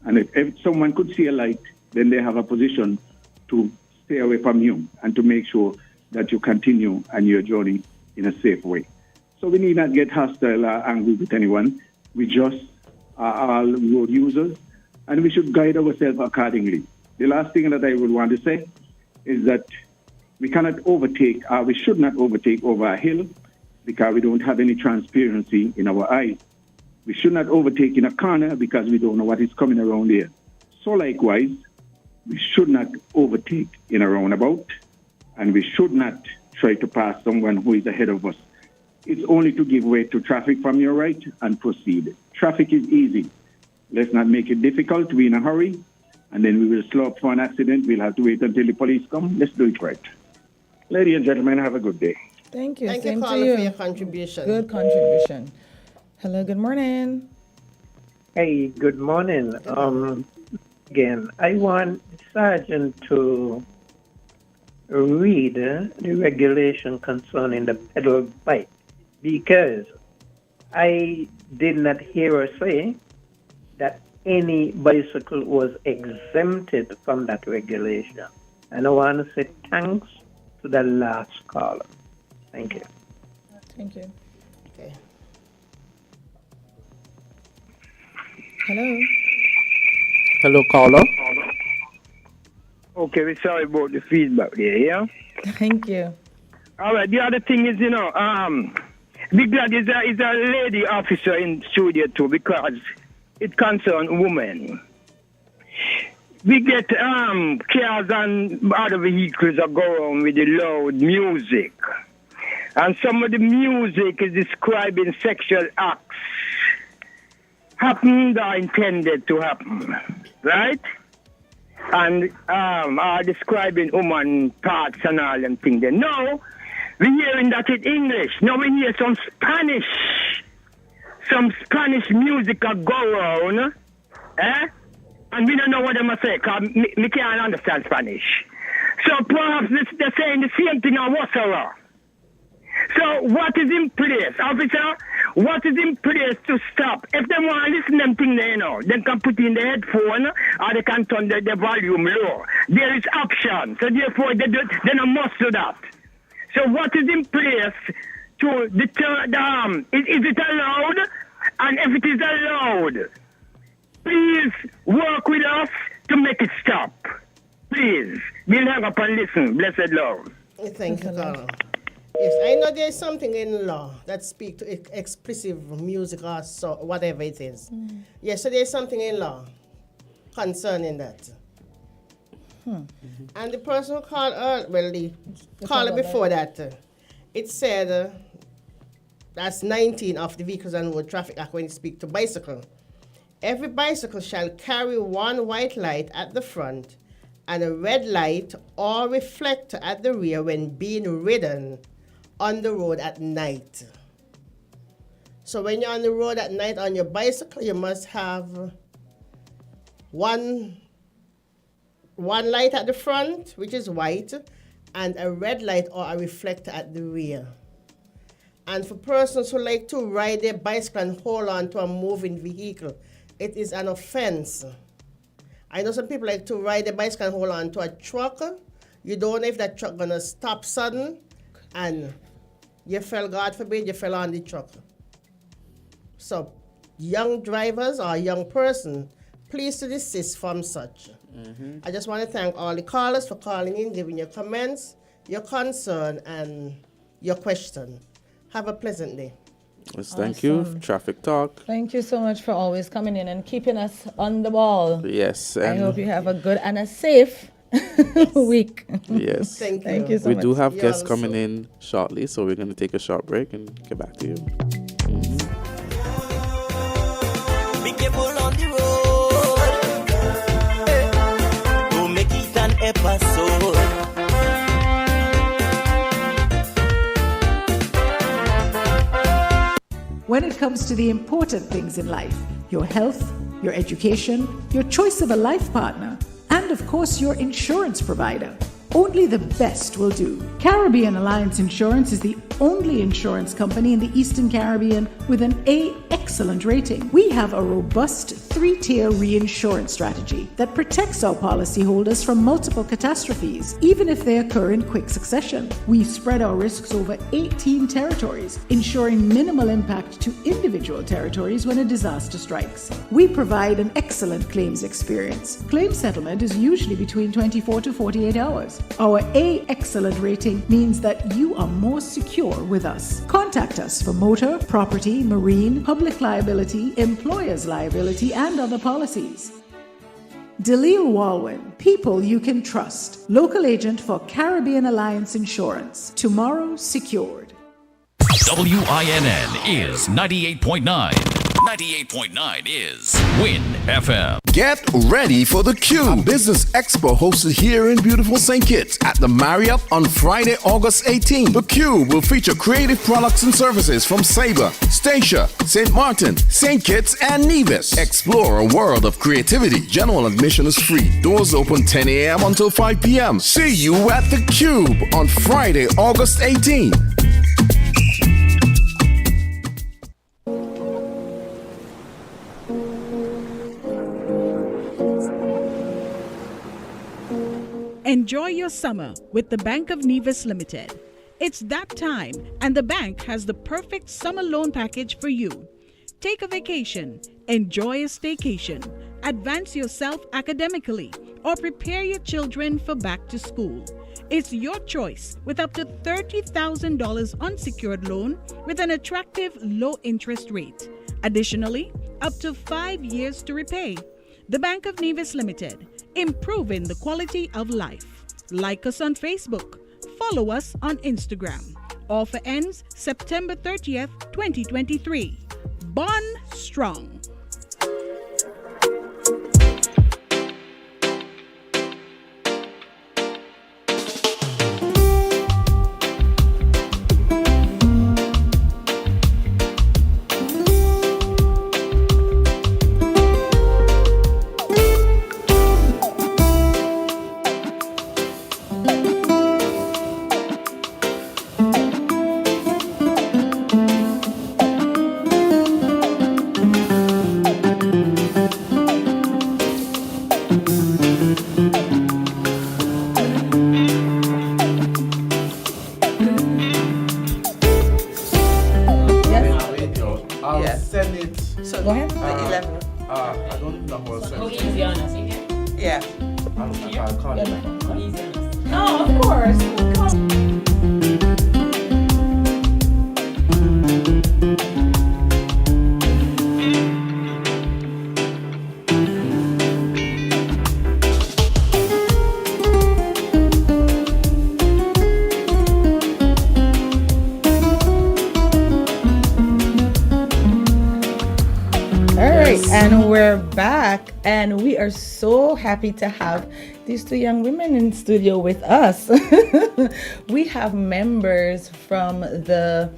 And if someone could see a light, then they have a position to stay away from you and to make sure that you continue on your journey in a safe way. So we need not get hostile or angry with anyone. We just are all road users, and we should guide ourselves accordingly. The last thing that I would want to say is that we cannot overtake, or we should not overtake over a hill because we don't have any transparency in our eyes. We should not overtake in a corner because we don't know what is coming around there. So likewise, we should not overtake in a roundabout, and we should not try to pass someone who is ahead of us. It's only to give way to traffic from your right and proceed. Traffic is easy. Let's not make it difficult. We're in a hurry, and then we will slow up for an accident. We'll have to wait until the police come. Let's do it right. Ladies and gentlemen, have a good day. Thank you. Thank Same you, to caller, you. for your contribution. Good contribution. Hello, good morning. Hey, good morning. Again, I want Sergeant to read the regulation concerning the pedal bike, because I did not hear her say that any bicycle was exempted from that regulation. And I want to say thanks to the last caller. Thank you. Thank you. Okay. Hello. Hello, caller. Okay, we're sorry about the feedback there, yeah? Thank you. All right, the other thing is, Big Glad is a lady officer in studio too, because it concerns women. We get cars and other vehicles that go around with the loud music. And some of the music is describing sexual acts happened or intended to happen, right? And are describing woman parts and all them things there. No, we're hearing that in English. Now we hear some Spanish music that go around, and we don't know what they must say, because we can't understand Spanish. So perhaps they're saying the same thing on Wasara. So what is in place, officer? What is in place to stop? If they want to listen to them things, they can put in the headphone or they can turn the volume low. There is option. So therefore, they don't must do that. So what is in place to deter the harm? Is it allowed? And if it is allowed, please work with us to make it stop. Please. We'll hang up and listen. Blessed Lord. Thank you, caller. Yes, I know there's something in law that speaks to explicit music or so, whatever it is. Yes, so there's something in law concerning that. And the person who called, the caller before that, it said that's 19 of the Vehicles and Road Traffic Act when it speaks to bicycle. Every bicycle shall carry one white light at the front and a red light or reflector at the rear when being ridden on the road at night. So when you're on the road at night on your bicycle, you must have one light at the front, which is white, and a red light or a reflector at the rear. And for persons who like to ride their bicycle and hold on to a moving vehicle, it is an offense. I know some people like to ride their bicycle and hold on to a truck. You don't know if that truck gonna stop sudden and you fell, God forbid, you fell on the truck. So young drivers or young person, please to desist from such. I just want to thank all the callers for calling in, giving your comments, your concern, and your question. Have a pleasant day. Yes, thank you. Traffic Talk. Thank you so much for always coming in and keeping us on the ball. Yes. I hope you have a good and a safe week. Yes. Thank you. Thank you so We much. do have You guests also. coming in shortly, so we're going to take a short break and get back to you. Be careful on the road. Don't make it an episode. When it comes to the important things in life, your health, your education, your choice of a life partner, and of course your insurance provider, only the best will do. Caribbean Alliance Insurance is the only insurance company in the Eastern Caribbean with an A excellent rating. We have a robust 3-tier reinsurance strategy that protects our policyholders from multiple catastrophes, even if they occur in quick succession. We spread our risks over 18 territories, ensuring minimal impact to individual territories when a disaster strikes. We provide an excellent claims experience. Claim settlement is usually between 24 to 48 hours. Our A excellent rating means that you are more secure with us. Contact us for motor, property, marine, public liability, employer's liability, and other policies. Delisle Walwyn, people you can trust. Local agent for Caribbean Alliance Insurance. Tomorrow secured. WINN is 98.9. 98.9 is Win FM. Get ready for the Cube Business Expo hosted here in beautiful St. Kitts at the Marriott on Friday, August 18th. The Cube will feature creative products and services from Sabre, Stacia, St. Martin, St. Kitts, and Nevis. Explore a world of creativity. General admission is free. Doors open 10 a.m. until 5 p.m. See you at the Cube on Friday, August 18th. Enjoy your summer with the Bank of Nevis Limited. It's that time, and the bank has the perfect summer loan package for you. Take a vacation, enjoy a staycation, advance yourself academically, or prepare your children for back to school. It's your choice with up to $30,000 unsecured loan with an attractive low interest rate. Additionally, up to 5 years to repay. The Bank of Nevis Limited, improving the quality of life. Like us on Facebook. Follow us on Instagram. Offer ends September 30th, 2023. Bond strong. And we're back, and we are so happy to have these two young women in studio with us. We have members from the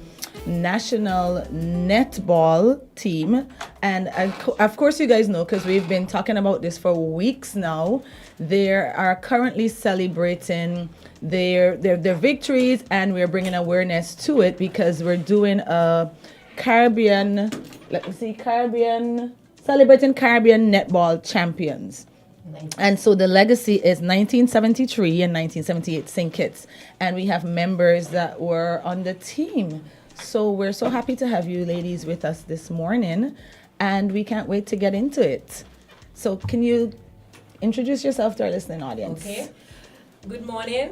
national netball team, and of course you guys know, because we've been talking about this for weeks now. They are currently celebrating their victories, and we're bringing awareness to it because we're doing a celebrating Caribbean netball champions. And so the legacy is 1973 and 1978 St. Kitts. And we have members that were on the team. So we're so happy to have you ladies with us this morning. And we can't wait to get into it. So can you introduce yourself to our listening audience? Okay. Good morning.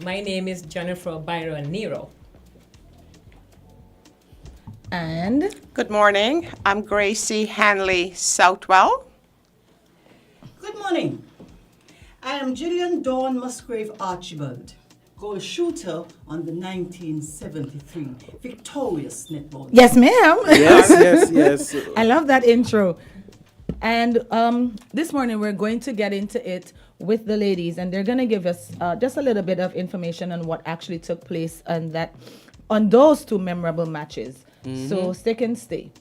My name is Jennifer Byron Nero. And good morning. I'm Gracie Hanley Southwell. Good morning. I am Gillian Dawn Musgrave Archibald, goal shooter on the 1973 victorious netball. Yes, ma'am. Yes. I love that intro. And this morning we're going to get into it with the ladies, and they're going to give us just a little bit of information on what actually took place on those two memorable matches. Mm-hmm. So stick and stay.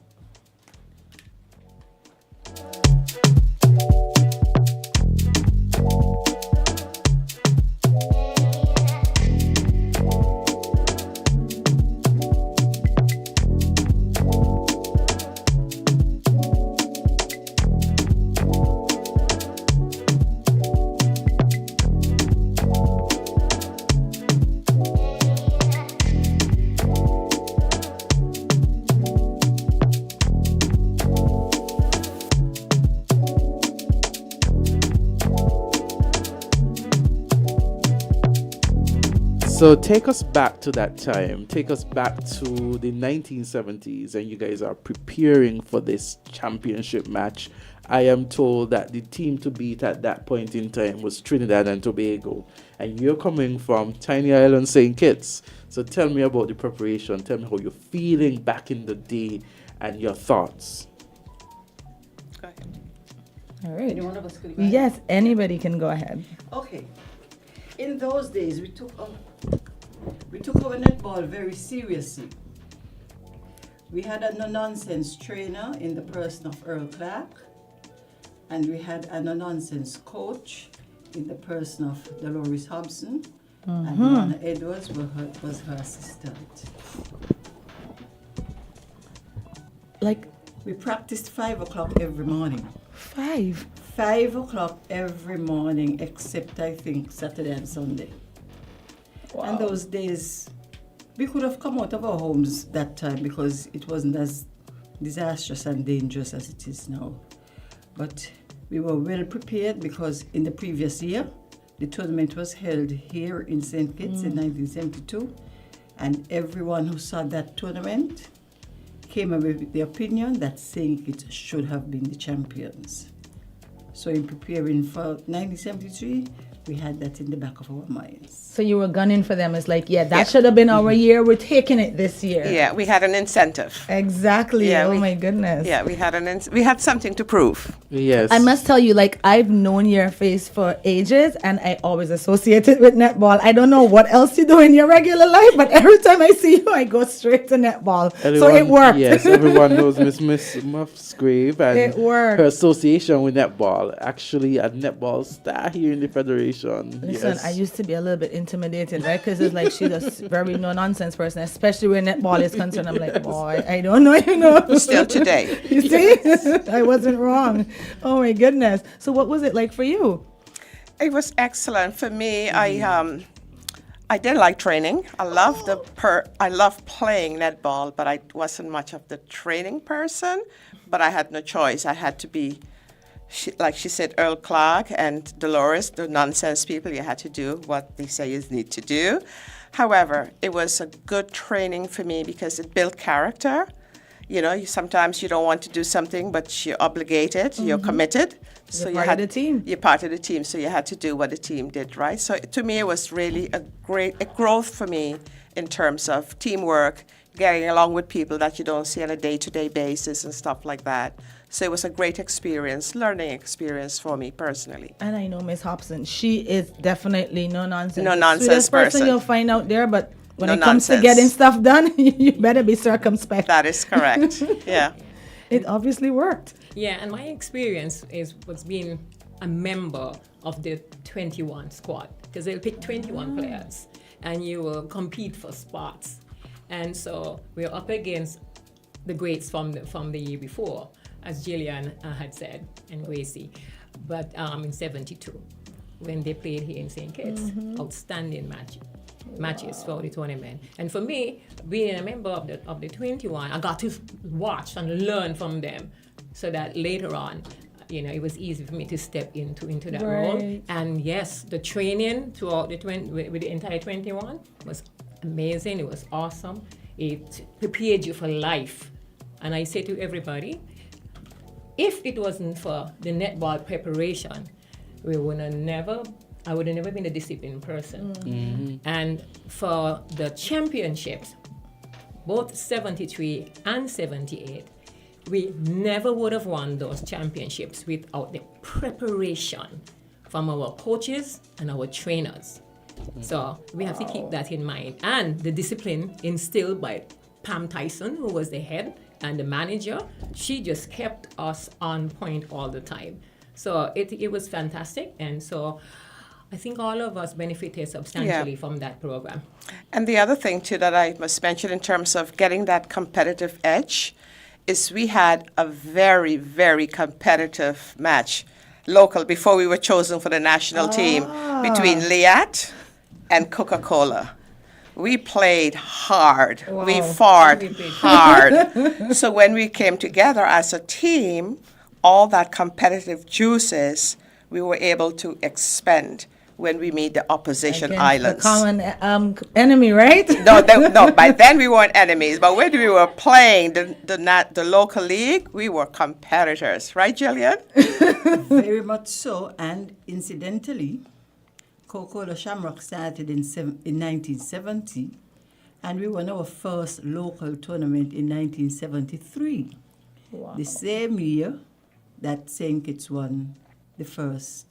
So take us back to that time. Take us back to the 1970s, and you guys are preparing for this championship match. I am told that the team to beat at that point in time was Trinidad and Tobago, and you're coming from tiny island St. Kitts. So tell me about the preparation. Tell me how you're feeling back in the day and your thoughts. All right. Any one of us could go ahead? Yes, anybody can go ahead. Okay. In those days, we took our netball very seriously. We had a no-nonsense trainer in the person of Earl Clark, and we had a no-nonsense coach in the person of Dolores Hobson, and Lorna Edwards was her assistant. Like, we practiced 5 o'clock every morning. 5 o'clock every morning, except I think Saturday and Sunday. Wow. And those days, we could have come out of our homes that time because it wasn't as disastrous and dangerous as it is now. But we were well prepared because in the previous year, the tournament was held here in St. Kitts in 1972, and everyone who saw that tournament came away with the opinion that St. Kitts should have been the champions. So in preparing for 1973, we had that in the back of our minds. So you were gunning for them. It's like, that should have been our year. We're taking it this year. Yeah, we had an incentive. Exactly. Yeah, my goodness. Yeah, we had something to prove. Yes. I must tell you, like, I've known your face for ages, and I always associate it with netball. I don't know what else you do in your regular life, but every time I see you, I go straight to netball. So it worked. Yes, everyone knows Miss Musgrave and It worked. her association with netball. Actually, a netball star here in the Federation. Listen, yes. I used to be a little bit intimidated, right? Because it's like she's a very no-nonsense person, especially where netball is concerned. I'm like, boy, I don't know, Still today. You see? I wasn't wrong. Oh, my goodness. So what was it like for you? It was excellent for me. I did like training. I love playing netball, but I wasn't much of the training person. But I had no choice. I had to be, like she said, Earl Clark and Dolores, the nonsense people. You had to do what they say you need to do. However, it was a good training for me because it built character. You know, sometimes you don't want to do something, but you're obligated, you're committed. So you're part of the team. You're part of the team, so you had to do what the team did, right? So to me, it was really a growth for me in terms of teamwork, getting along with people that you don't see on a day-to-day basis and stuff like that. So it was a great experience, learning experience for me personally. And I know Miss Hobson, she is definitely no-nonsense. No-nonsense Sweetest person you'll find out there, but when it comes to getting stuff done, you better be circumspect. That is correct. Yeah. It obviously worked. Yeah, and my experience was being a member of the 21 squad, because they'll pick 21 players and you will compete for spots. And so we're up against the greats from the year before, as Jillian had said, and Gracie, but in 72, when they played here in St. Kitts. Outstanding matches for the tournament. And for me, being a member of the 21, I got to watch and learn from them, so that later on, it was easy for me to step into that role. And yes, the training throughout with the entire 21 was amazing. It was awesome. It prepared you for life. And I say to everybody, if it wasn't for the netball preparation, I would have never been a disciplined person. And for the championships, both 73 and 78, we never would have won those championships without the preparation from our coaches and our trainers. So we have to keep that in mind. And the discipline instilled by Pam Tyson, who was the head and the manager, she just kept us on point all the time. So it was fantastic. And so I think all of us benefited substantially from that program. And the other thing, too, that I must mention in terms of getting that competitive edge is we had a very, very competitive match local before we were chosen for the national team between Liat and Coca-Cola. We played hard. Wow. We fought hard. So when we came together as a team, all that competitive juices we were able to expend. when we meet the opposition Against islands. the common enemy, right? No, by then we weren't enemies, but when we were playing the local league, we were competitors, right, Jillian? Very much so, and incidentally, Coca-Cola Shamrock started in 1970, and we won our first local tournament in 1973. Wow. The same year that St. Kitts won the first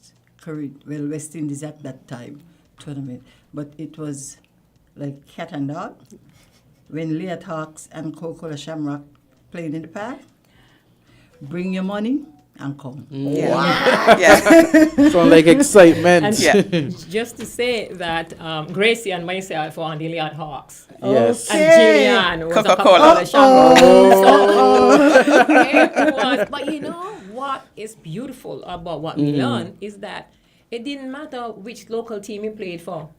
West Indies at that time tournament. But it was like cat and dog. When Leah Hawks and Coca-Cola Shamrock played in the park, bring your money and come. Yeah. Yeah. Sound like excitement. And just to say that Gracie and myself were on the Leah Hawks. Yes. And Jillian was Coca-Cola. a Coca-Cola. But you know what is beautiful about what we learned is that it didn't matter which local team we played for.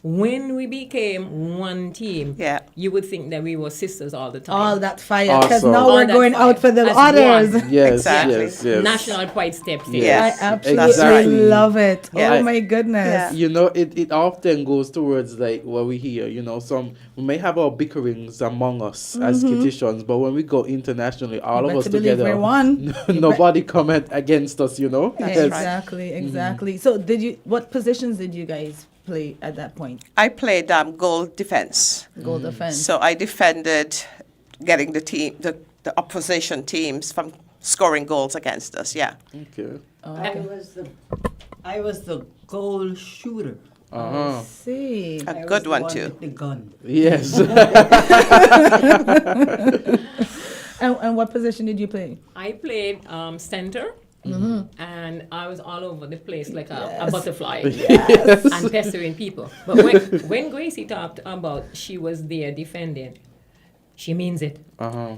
When we became one team, you would think that we were sisters all the time. All that fire, because Awesome. now All we're that going fire out for the as others. one. Yes, Exactly. yes, yes. National pride steps in. Yes. I absolutely Exactly. love it. Yeah. Oh my goodness. You know, it often goes towards like what we hear, you know, we may have our bickerings among us as Kittitians, but when we go internationally, all You of us better believe together, we're one. nobody comment against us, you know? That's Yes. Exactly, exactly. So what positions did you guys play at that point? I played goal defense. Goal defense. So I defended getting the opposition teams from scoring goals against us. Yeah. Okay. I was the goal shooter. Uh-huh. See. A I good was the one one too. with the gun. Yes. And what position did you play? I played center. And I was all over the place like a butterfly and pestering people. But when Gracie talked about she was there defending, she means it.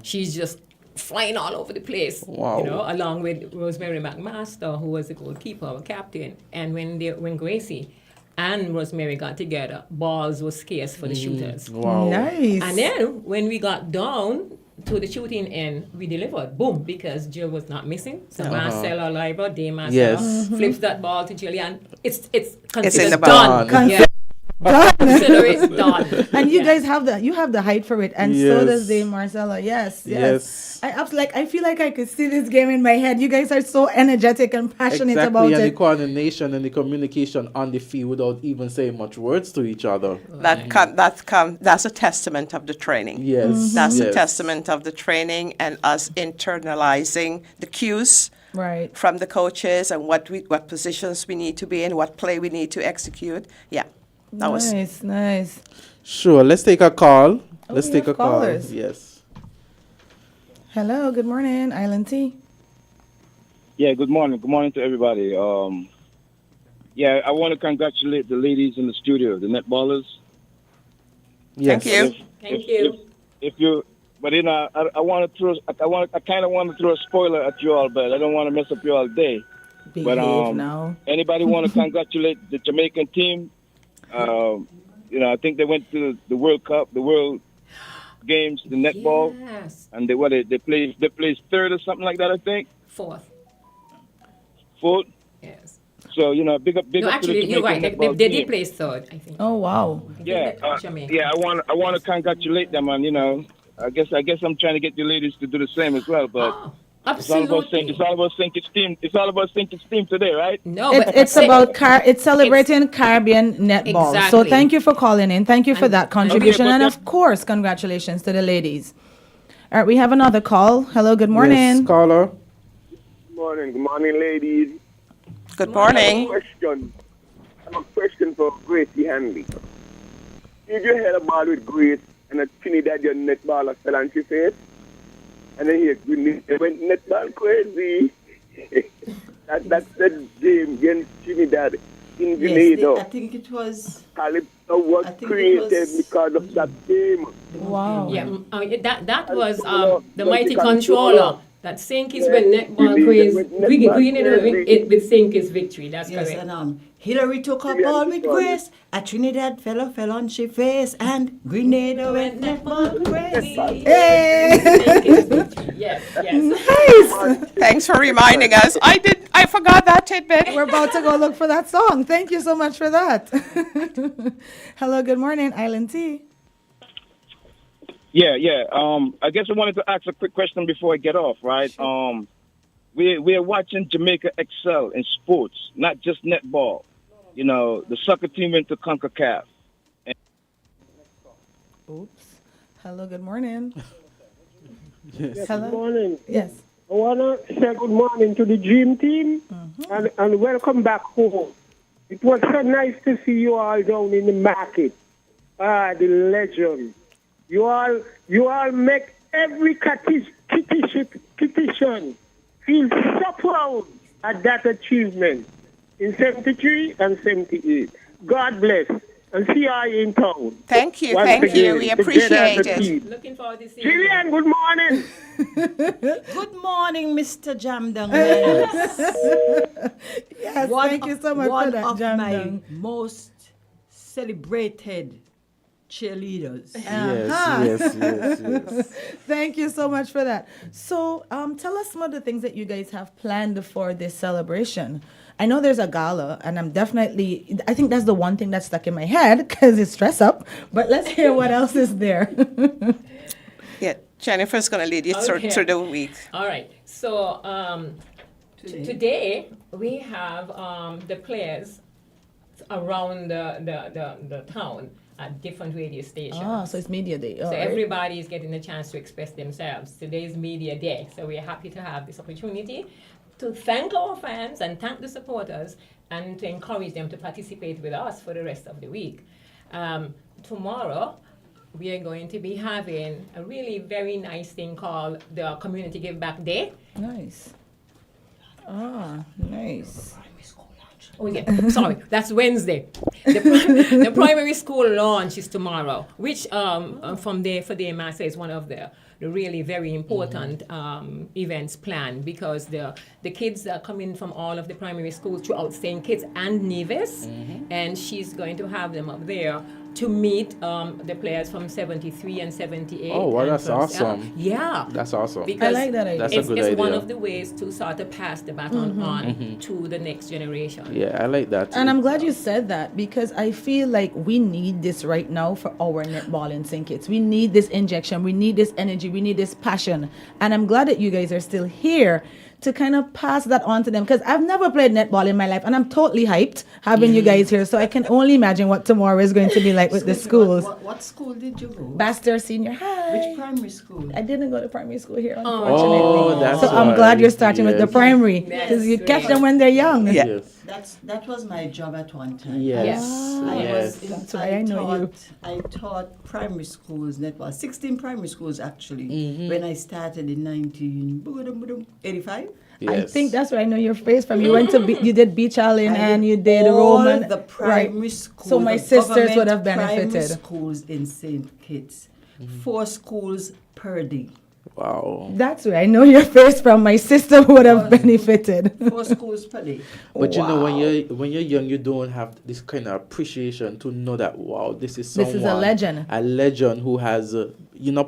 She's just flying all over the place, Wow. you know, along with Rosemary McMaster, who was the goalkeeper, our captain. And when Gracie and Rosemary got together, balls were scarce for the shooters. Wow. Nice. And then when we got down to the shooting end, we delivered. Boom, because Jill was not missing. So Marcella Libra, Dame Marcella, flips that ball to Jillian. It's considered in the done. ball. Yeah. Consider it done. And you guys have the height for it, and so Yes. does Dame Marcella. Yes. Yes. I feel like I could see this game in my head. You guys are so energetic and passionate about and the it. coordination and the communication on the field without even saying much words to each other. That's a testament of the training. Yes. That's a yes. testament of the training and us internalizing the cues Right. from the coaches and what positions we need to be in, what play we need to execute. Yeah. That was Nice. Sure. Let's take a call. Let's we take have a call. callers. Yes. Hello, good morning, Island T. Yeah, good morning. Good morning to everybody. Yeah, I want to congratulate the ladies in the studio, the netballers. Yes. Thank you. Thank you. If you, but you know, I kind of want to throw a spoiler at you all, but I don't want to mess up you all day. Behave now. Anybody want to congratulate the Jamaican team? You know, I think they went to the World Cup, the World Games, the netball, Yes. and they placed third or something like that. I think Fourth. fourth. Yes. So you know, big up No, to the actually, Jamaican you're right. netball They team. did place third, I think. Oh wow. Yeah, Jamaica. yeah. I want to congratulate them, and you know, I guess I'm trying to get the ladies to do the same as well. But Absolutely. it's all about St. Team. It's all about St. Team today, right? No, It's about it's celebrating Caribbean netball. So Exactly. thank you for calling in. Thank you for that contribution, but and that- of course, congratulations to the ladies. All right, we have another call. Hello, good morning. Yes, caller. Good morning, ladies. Good morning. I have a question for Gracie Hanley. Did you hear a ball with Grace and a Trinidadian netballer fell on her face? And then he went netball crazy. That's the game against Trinidad in Grenada. I think it was. Calypso was created because of that game. Wow. Yeah, that was Controller, the mighty controller. controller That St. Kitts when netball craze, it with St. Kitts victory. That's yes, correct. And Hillary took up ball with grace. A Trinidad fell on she face, and Grenada went netball crazy. Hey! Yes. Nice. Thanks for reminding us. I forgot that tidbit. We're about to go look for that song. Thank you so much for that. Hello, good morning, Island T. Yeah. I guess I wanted to ask a quick question before I get off, right? We're watching Jamaica excel in sports, not just netball. You know, the soccer team went to CONCACAF. Oops. Hello, good morning. Yes, Hello. good morning. Yes. I want to say good morning to the Dream Team and welcome back home. It was so nice to see you all down in the market. The legend. You all make every petition feel so proud at that achievement in 73 and 78. God bless. And see you in town. Thank you. Once Thank you. again, We together appreciate as a it. team. Looking forward to seeing you. Gillian, good morning. Good morning, Mr. Jamdang. Yes, thank you so much for that, One of my Jamdang. most celebrated cheerleaders. Yes. Thank you so much for that. So, tell us some of the things that you guys have planned for this celebration. I know there's a gala, and I think that's the one thing that's stuck in my head because it's dress up. But let's hear what else is there. Yeah, Jennifer's going to lead you through the week. All right. So today we have the players around the town at different radio stations. Ah, so it's media day. So All right. everybody is getting a chance to express themselves. Today is media day, so we're happy to have this opportunity to thank our fans and thank the supporters and to encourage them to participate with us for the rest of the week. Tomorrow, we are going to be having a really very nice thing called the Community Give Back Day. Nice. Ah, nice. Oh yeah, sorry, that's Wednesday. The primary school launch is tomorrow, which for the MSA is one of the really very important events planned because the kids are coming from all of the primary schools throughout St. Kitts and Nevis, and she's going to have them up there to meet the players from 73 and 78. Oh, well, that's awesome. Yeah. That's awesome. Because I like that idea. That's a good it's idea. one of the ways to sort of pass the baton on to the next generation. Yeah, I like that. And I'm glad you said that because I feel like we need this right now for our netball in St. Kitts. We need this injection. We need this energy. We need this passion. And I'm glad that you guys are still here to kind of pass that on to them because I've never played netball in my life and I'm totally hyped having you guys here. So I can only imagine what tomorrow is going to be like with the schools. What school did you go? Baxter Senior High. Which primary school? I didn't go to primary school here, Oh, unfortunately. that's so I'm why. glad you're starting with the Yes. primary because you catch them when they're young. Yes. That was my job at one time. Yes. That's why I know you. I taught primary schools netball, 16 primary schools actually, when I started in 1985. I think that's where I know your face from. You went to you did Beach Island and you did all Roman. the primary schools. So my the sisters would government have primary benefited. schools in St. Kitts, 4 schools per day. Wow. That's where I know your face from. My sister would have benefited. 4 schools per day. But you know, when you're young, you don't have this kind of appreciation to know that this is someone, This is a legend. a legend who has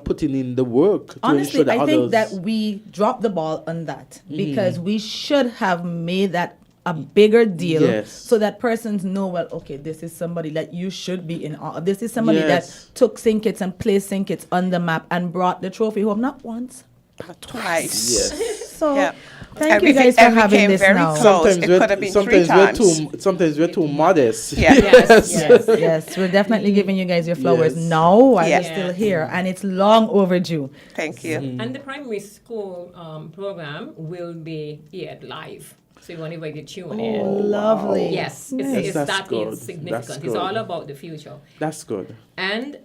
putting in the work to Honestly, ensure that I think others. that we dropped the ball on that because we should have made that a bigger deal Yes. so that persons know, well, okay, this is somebody that you should be in awe of. This is somebody Yes. that took St. Kitts and placed St. Kitts on the map and brought the trophy home, not once, but twice. Yes. So Yeah. thank And you we guys ca- for and we having came this very now. close. It could have been 3 times. Sometimes we're too modest. Yeah. Yes, we're definitely giving you guys your flowers Yes. now while Yeah. you're still here, and it's long overdue. Thank you. And the primary school program will be aired live. So you want everybody to tune in. Oh, lovely. Yes, Yes, that's that good. is significant. That's It's good. all about the future. That's good. And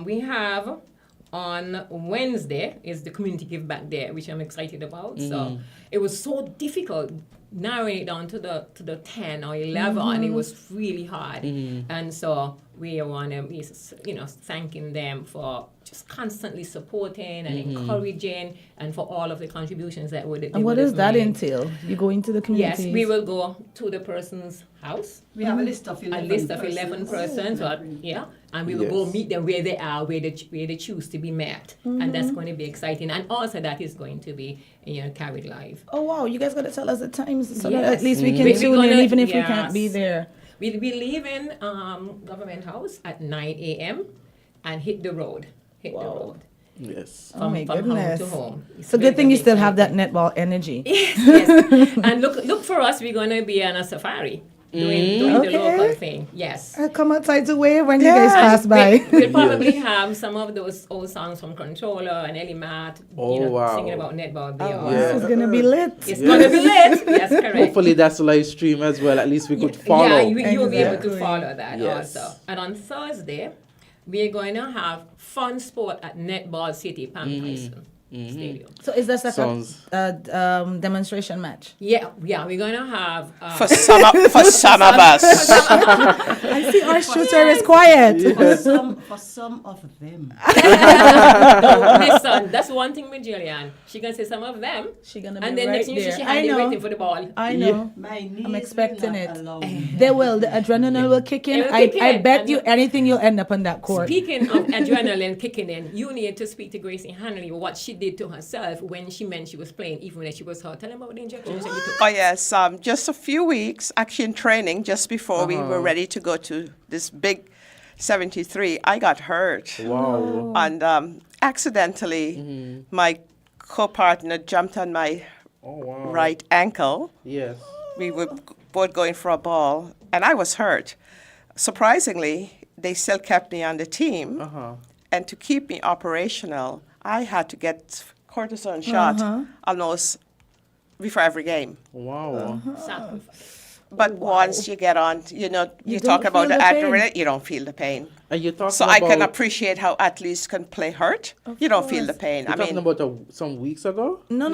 we have on Wednesday is the Community Give Back Day, which I'm excited about. So it was so difficult narrowing it down to the 10 or 11, and it was really hard. And so we want to be, thanking them for just constantly supporting and encouraging, and for all of the contributions that would. And what does that entail? You go into the community? Yes, we will go to the person's house. We have a list of 11 persons. And we will go meet them where they are, where they choose to be met, and that's going to be exciting. And also that is going to be carried live. Oh wow! You guys got to tell us the times so that at least we can tune in, even if we can't be there. We'll be leaving Government House at 9 a.m. and hit the road. The road. Yes. Oh my goodness. Home to home. It's a good thing you still have that netball energy. Yes. And look for us. We're going to be on a safari. Doing the local thing, yes. I'll come outside to wave when you guys pass by. We'll probably have some of those old songs from Controller and Ellie Matt, singing about netball there. It's going to be lit. It's going to be lit. Yes, correct. Hopefully that's live stream as well. At least we could follow. Yeah, you'll be able to follow that also. And on Thursday, we're going to have fun sport at Netball City, Pam Tyson Stadium. So is this like a demonstration match? Yeah, we're going to have... for some of us. I see our shooter is quiet. For some of them. No, listen, that's one thing with Jillian. She can say some of them. She gonna be and then right next thing there. she handy waiting for the ball. I know. Yeah. I'm expecting it. They will. The adrenaline will kick in. I bet you anything you'll end up on that court. Speaking of adrenaline kicking in, you need to speak to Gracie Hanley what she did to herself when she meant she was playing, even when she was hurt. Tell them about the injections that you took. Oh yes, just a few weeks actually in training, just before we were ready to go to this big 73, I got hurt. Wow. And accidentally, my co-partner jumped on my right ankle. Yes. We were both going for a ball, and I was hurt. Surprisingly, they still kept me on the team. And to keep me operational, I had to get cortisone shot almost before every game. Wow. But once you get on, you talk about the adrenaline, you don't feel the pain. And you talk so I can appreciate how athletes can play hurt. You don't feel the pain. You're talking about some weeks ago? No.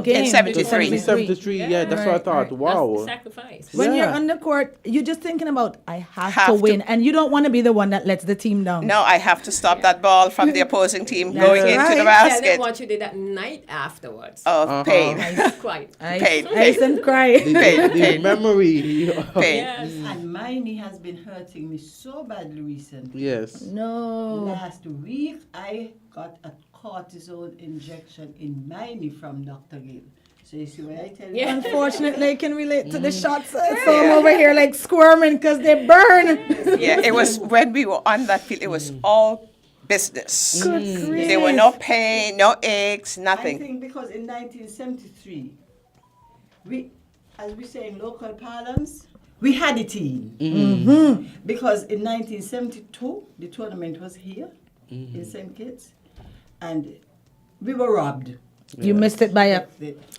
In 73. 73, yeah, that's what I thought. Wow. That's sacrifice. When you're on the court, you're just thinking about, I have to win. And you don't want to be the one that lets the team down. No, I have to stop that ball from the opposing team going into the basket. Tell them what you did that night afterwards. Of pain. Pain. Ice and cry. The memory. Pain. And mine has been hurting me so badly recently. Yes. No. Last week, I got a cortisone injection in mine from Dr. Gill. So you see what I tell you? Yeah. Unfortunately, I can relate to the shots. So I'm over here like squirming because they burn. Yeah, it was when we were on that field, it was all business. Good there were no pain, no aches, nothing. I think because in 1973, as we say in local parlance, we had it in. Because in 1972, the tournament was here in St. Kitts, and we were robbed. You missed it by a...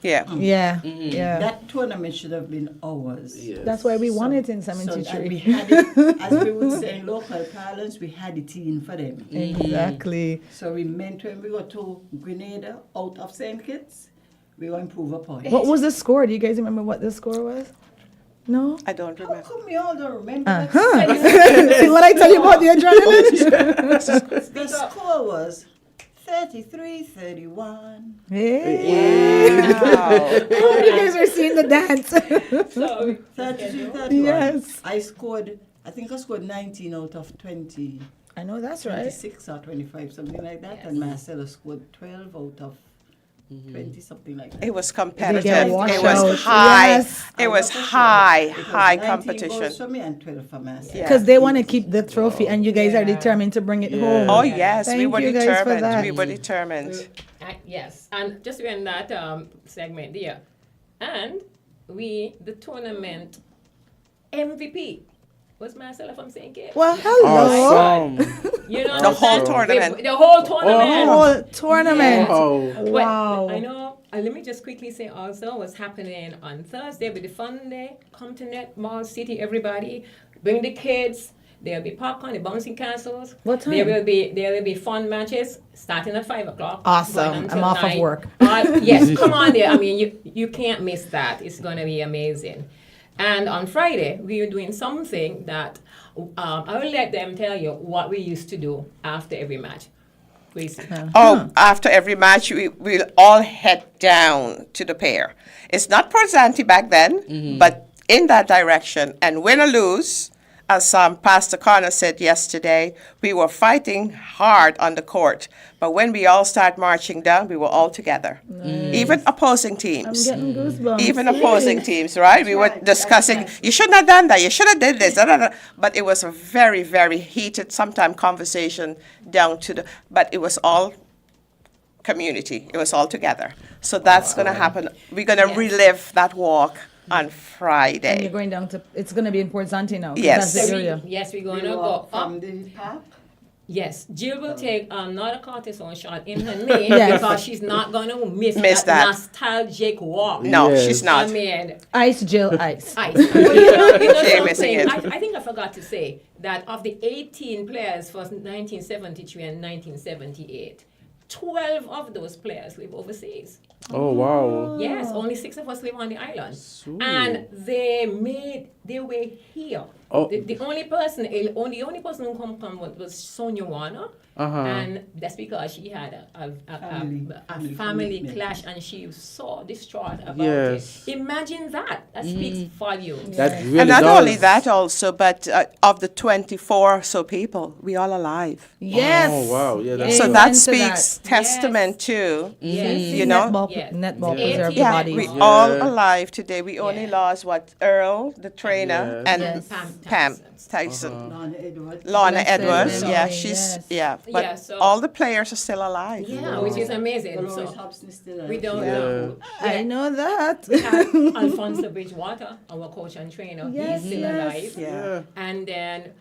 Yeah. That tournament should have been ours. Yes. That's why we won it in 73. So we had it, as we would say in local parlance, we had it in for them. Exactly. So we meant when we go to Grenada out of St. Kitts, we will improve a point. What was the score? Do you guys remember what the score was? No? I don't remember. How come we all don't remember? See what I tell you about the adrenaline? The score was 33-31. Hey. Wow. You guys are seeing the dance. So 33-31. Yes. I think I scored 19 out of 20. I know that's right. 26 or 25, something like that. Yes. And Marcella scored 12 out of 20, something like that. It was competitive. It was high. Yes. It was high competition. 19 goals for me and 12 for Marcella. Because they want to keep the trophy, and you guys are determined to bring it home. Oh yes, we were determined. That. We were determined. Yes, and just in that segment there, and the tournament MVP was Marcella from St. Kitts. Well, hello. Awesome. The whole tournament. The whole tournament. The whole tournament. Oh. Wow. I know. Let me just quickly say also what's happening on Thursday with the fun day. Come to Netball City, everybody. Bring the kids. There'll be popcorn, the bouncing castles. What time? There will be fun matches starting at 5 o'clock. Awesome. going until I'm off of 9. work. Yes, come on there. I mean, you can't miss that. It's going to be amazing. And on Friday, we are doing something that I will let them tell you what we used to do after every match. After every match, we'll all head down to the pair. It's not Porzanti back then, but in that direction. And win or lose, as Pastor Connor said yesterday, we were fighting hard on the court. But when we all start marching down, we were all together. Even opposing teams. I'm getting goosebumps. Even opposing teams, right? We were discussing, you shouldn't have done that, you should have did this. But it was a very, very heated, sometimes conversation down to the, but it was all community. It was all together. So that's going to happen. We're going to relive that walk on Friday. And you're going down to, it's going to be in Port Zante now. Yes. That's the area. Yes, we're going to go from the park. Yes, Jill will take not a cortisone shot in her knee because she's not going to miss that nostalgic walk. No, she's not. I mean, ice, Jill, ice. Ice. But you know something, I think I forgot to say that of the 18 players for 1973 and 1978, 12 of those players live overseas. Oh, wow. Yes, only 6 of us live on the island. And they made their way here. Oh. The only person who come was Sonia Warner. And that's because she had a family clash and she was so distraught about it. Imagine that. That speaks volumes. That really and not does. only that also, but of the 24 or so people, we all alive. Yes. Oh, wow. Yeah, that's So good. that speaks testament to, you know. Netball preserve the body. We all alive today. We only lost, Earl, the trainer, and Pam Tyson. Lorna Edwards. Yeah, she's, but so all the players are still alive. Yeah, which is amazing. So we don't know. I know that. We have Alfonso Bridgewater, our coach and trainer. Yes, He's still alive. Yeah. And then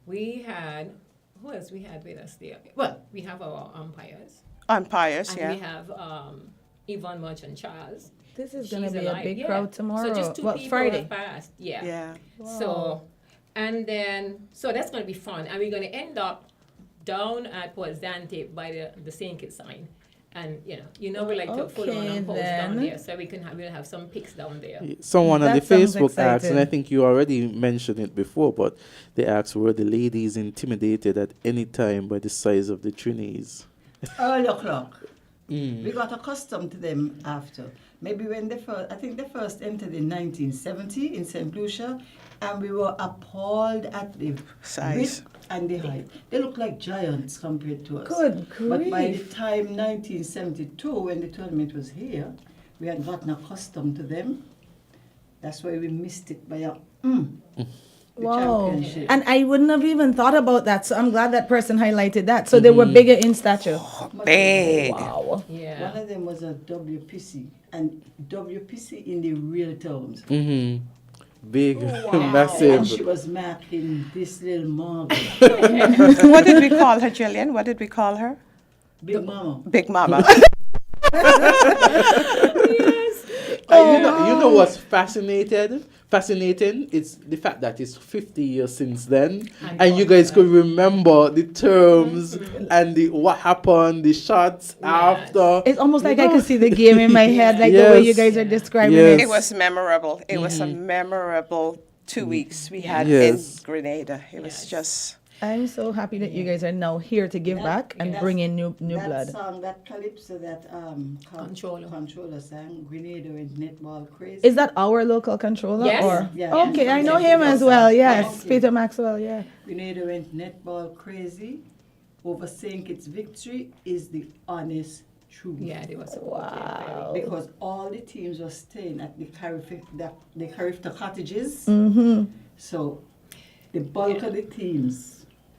we had, who else we had with us there? Well, we have our umpires. Umpires, and yeah. we have Yvonne Merchant Charles. This is going to She's be alive. a big crowd tomorrow. So just 2 people Friday. have passed. Yeah. Yeah. So, and then, so that's going to be fun. And we're going to end up down at Port Zante by the St. Kitts sign. And, we like to full on and post down there. So we'll have some pics down there. Someone on the That sounds Facebook asked, and I exciting. think you already mentioned it before, but they asked, were the ladies intimidated at any time by the size of the Trinis? Early o'clock. We got accustomed to them after. Maybe when they first entered in 1970 in St. Lucia, and we were appalled at the size width and the height. They look like giants compared to us. Good But by the grief. time 1972, when the tournament was here, we had gotten accustomed to them. That's why we missed it by the Wow. championship. And I wouldn't have even thought about that. So I'm glad that person highlighted that. So they were bigger in stature. Big. Wow. Yeah. One of them was a WPC, and WPC in the real terms. Big, And massive. she was marking this little Margaret. What did we call her, Jillian? What did we call her? Big Mama. Big Mama. You know what's fascinating? It's the fact that it's 50 years since then, and you guys could remember the terms and the what happened, the shots after. It's almost like I could see the game in my head, like the way you guys are describing it. It was memorable. It was a memorable 2 weeks we had Yes. in Grenada. It was just... I'm so happy that you guys are now here to give back and bring in new blood. That song, that calypso that controller sang, Grenada and Netball Crazy. Is that our local controller? Yes. Or? Yeah. Okay, I know him as well. Yes, Peter Maxwell. Yeah. Grenada went Netball Crazy over St. Kitts victory is the honest truth. Yeah, they were so wow. Because all the teams were staying at the Carifta cottages. Mm-hmm. So the bulk of the teams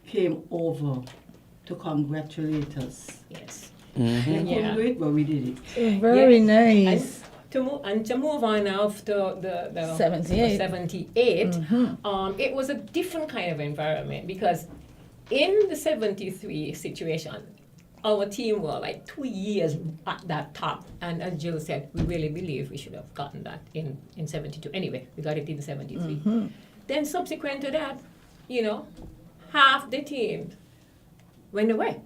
came over to congratulate us. Yes. We couldn't do it, but we did it. Very nice. And to move on now to the 78. 78, it was a different kind of environment because in the 73 situation, our team were like 2 years at that top. And as Jill said, we really believe we should have gotten that in 72. Anyway, we got it in 73. Then subsequent to that, half the team went away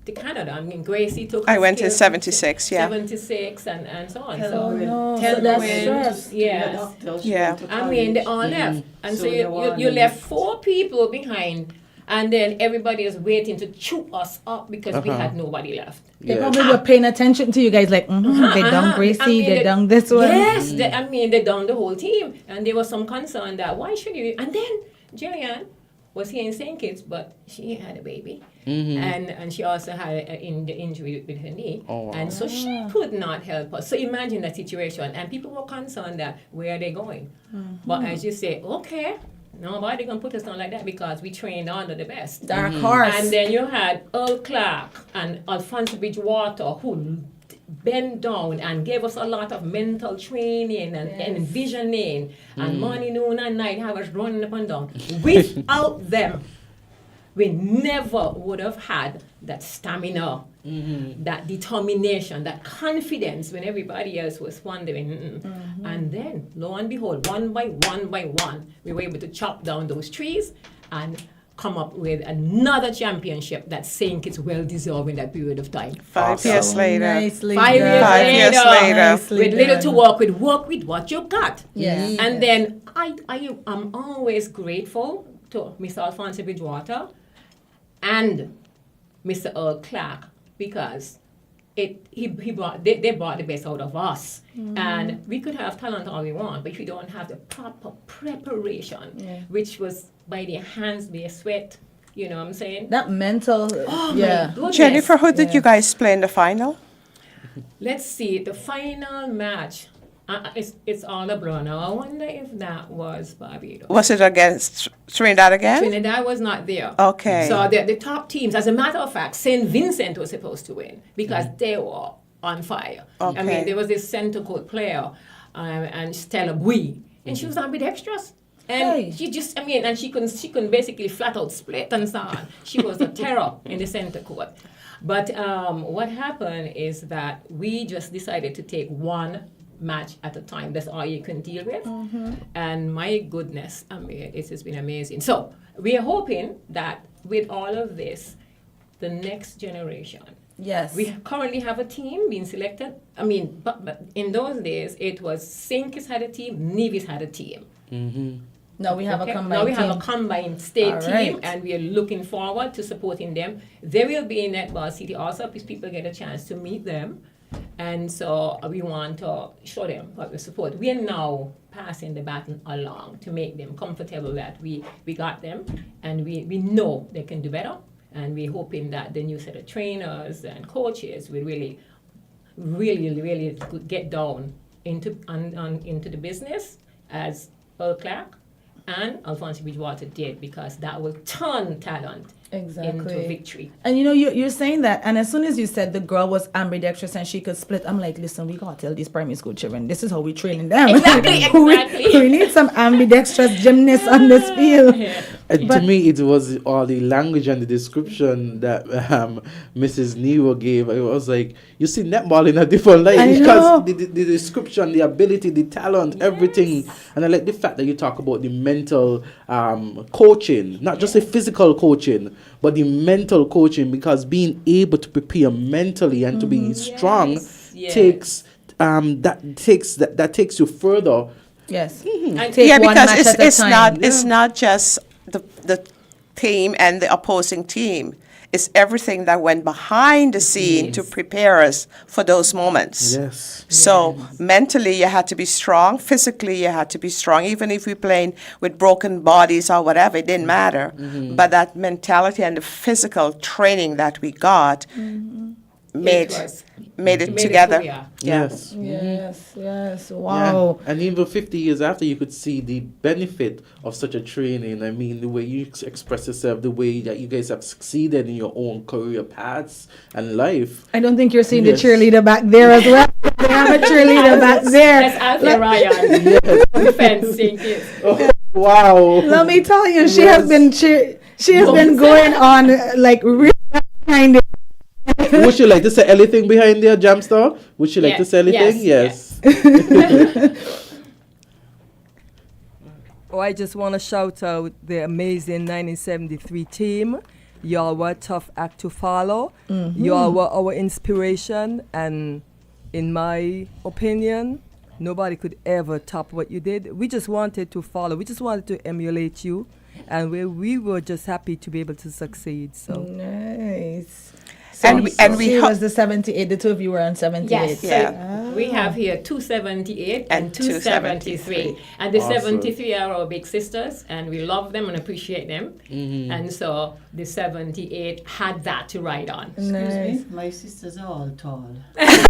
to Canada. I mean, Gracie took. I her went in skills 76, yeah. 76 and so on. Oh, So no. Tel So that's went, stress. yes. Yeah. I mean, they all left, and so you left 4 people behind, and then everybody is waiting to chew us up because we had nobody left. They probably were paying attention to you guys, like, they done Gracie, they done this one. Yes, they done the whole team, and there was some concern that why should you? And then Jillian was here in St. Kitts, but she had a baby, and she also had the injury with her knee, and so she could not help us. So imagine that situation, and people were concerned that where are they going? But as you say, okay, nobody gonna put us on like that because we trained under the best. Dark horse. And then you had Earl Clark and Alphonse Bridgewater who bent down and gave us a lot of mental training and envisioning and morning, noon and night I was running up and down. Without them, we never would have had that stamina, that determination, that confidence when everybody else was wondering. And then, lo and behold, one by one, we were able to chop down those trees and come up with another championship that St. Kitts well deserved in that period of time. 5 years later. Nicely 5 years done. 5 years later. Nicely with little to done. work with what you got. Yes. And then I'm always grateful to Mr. Alphonse Bridgewater and Mr. Earl Clark because they brought the best out of us. And we could have talent all we want, but if you don't have the proper preparation, which was by their hands, their sweat, you know what I'm saying? That mental, my goodness. Jennifer, who did you guys play in the final? Let's see, the final match. It's all a blur now. I wonder if that was Barbados. Was it against Trinidad again? Trinidad was not there. Okay. So the top teams, as a matter of fact, St. Vincent was supposed to win because they were on fire. Okay. I mean, there was this center court player, and Stella Bui, and she was ambidextrous. And she just, and she couldn't basically flat out split and so on. She was a terror in the center court. But what happened is that we just decided to take one match at a time. That's all you can deal with. And my goodness, it has been amazing. So we are hoping that with all of this, the next generation. Yes. We currently have a team being selected. But in those days, it was St. Kitts had a team, Nevis had a team. Now we have a combined Now we have team. a combined state All team, right. and we are looking forward to supporting them. They will be in Netball City also, because people get a chance to meet them. And so we want to show them what we support. We are now passing the baton along to make them comfortable that we got them, and we know they can do better. And we're hoping that the new set of trainers and coaches will really get down into the business as Earl Clark and Alphonse Bridgewater did, because that will turn talent into victory. And you're saying that, and as soon as you said the girl was ambidextrous and she could split, I'm like, listen, we gotta tell these primary school children, this is how we training them. Exactly. we need some ambidextrous gymnasts on this field. And to me, it was all the language and the description that Mrs. Nero gave. I was like, you see netball in a different light, because the description, the ability, the talent, everything. And I like the fact that you talk about the mental coaching, not just the physical coaching, but the mental coaching, because being able to prepare mentally and to be strong takes you further. Yes. Because it's not just the team and the opposing team. It's everything that went behind the scene to prepare us for those moments. Yes. So mentally you had to be strong. Physically you had to be strong. Even if we playing with broken bodies or whatever, it didn't matter. But that mentality and the physical training that we got made it together. Yes. Yes. Wow. Yeah. And even 50 years after, you could see the benefit of such a training. I mean, the way you express yourself, the way that you guys have succeeded in your own career paths and life. I don't think you're seeing the cheerleader back there as well. They have a cheerleader back there. That's Althea Ryan. Yes. Defensing it. Oh, wow. Let me tell you, she has been going on like really behind it. Would you like to say anything behind there, Jamstar? Would you like to say anything? Yes. Oh, I just want to shout out the amazing 1973 team. Y'all were a tough act to follow. Y'all were our inspiration, and in my opinion, nobody could ever top what you did. We just wanted to follow. We just wanted to emulate you, and we were just happy to be able to succeed. So nice. And we she was the 78. The two of you were on 78. Yes. Yeah. We have here 278 and 273. And the Awesome. 73 are our big sisters, and we love them and appreciate them. And so the 78 had that to ride on. Excuse me, my sisters are all tall. You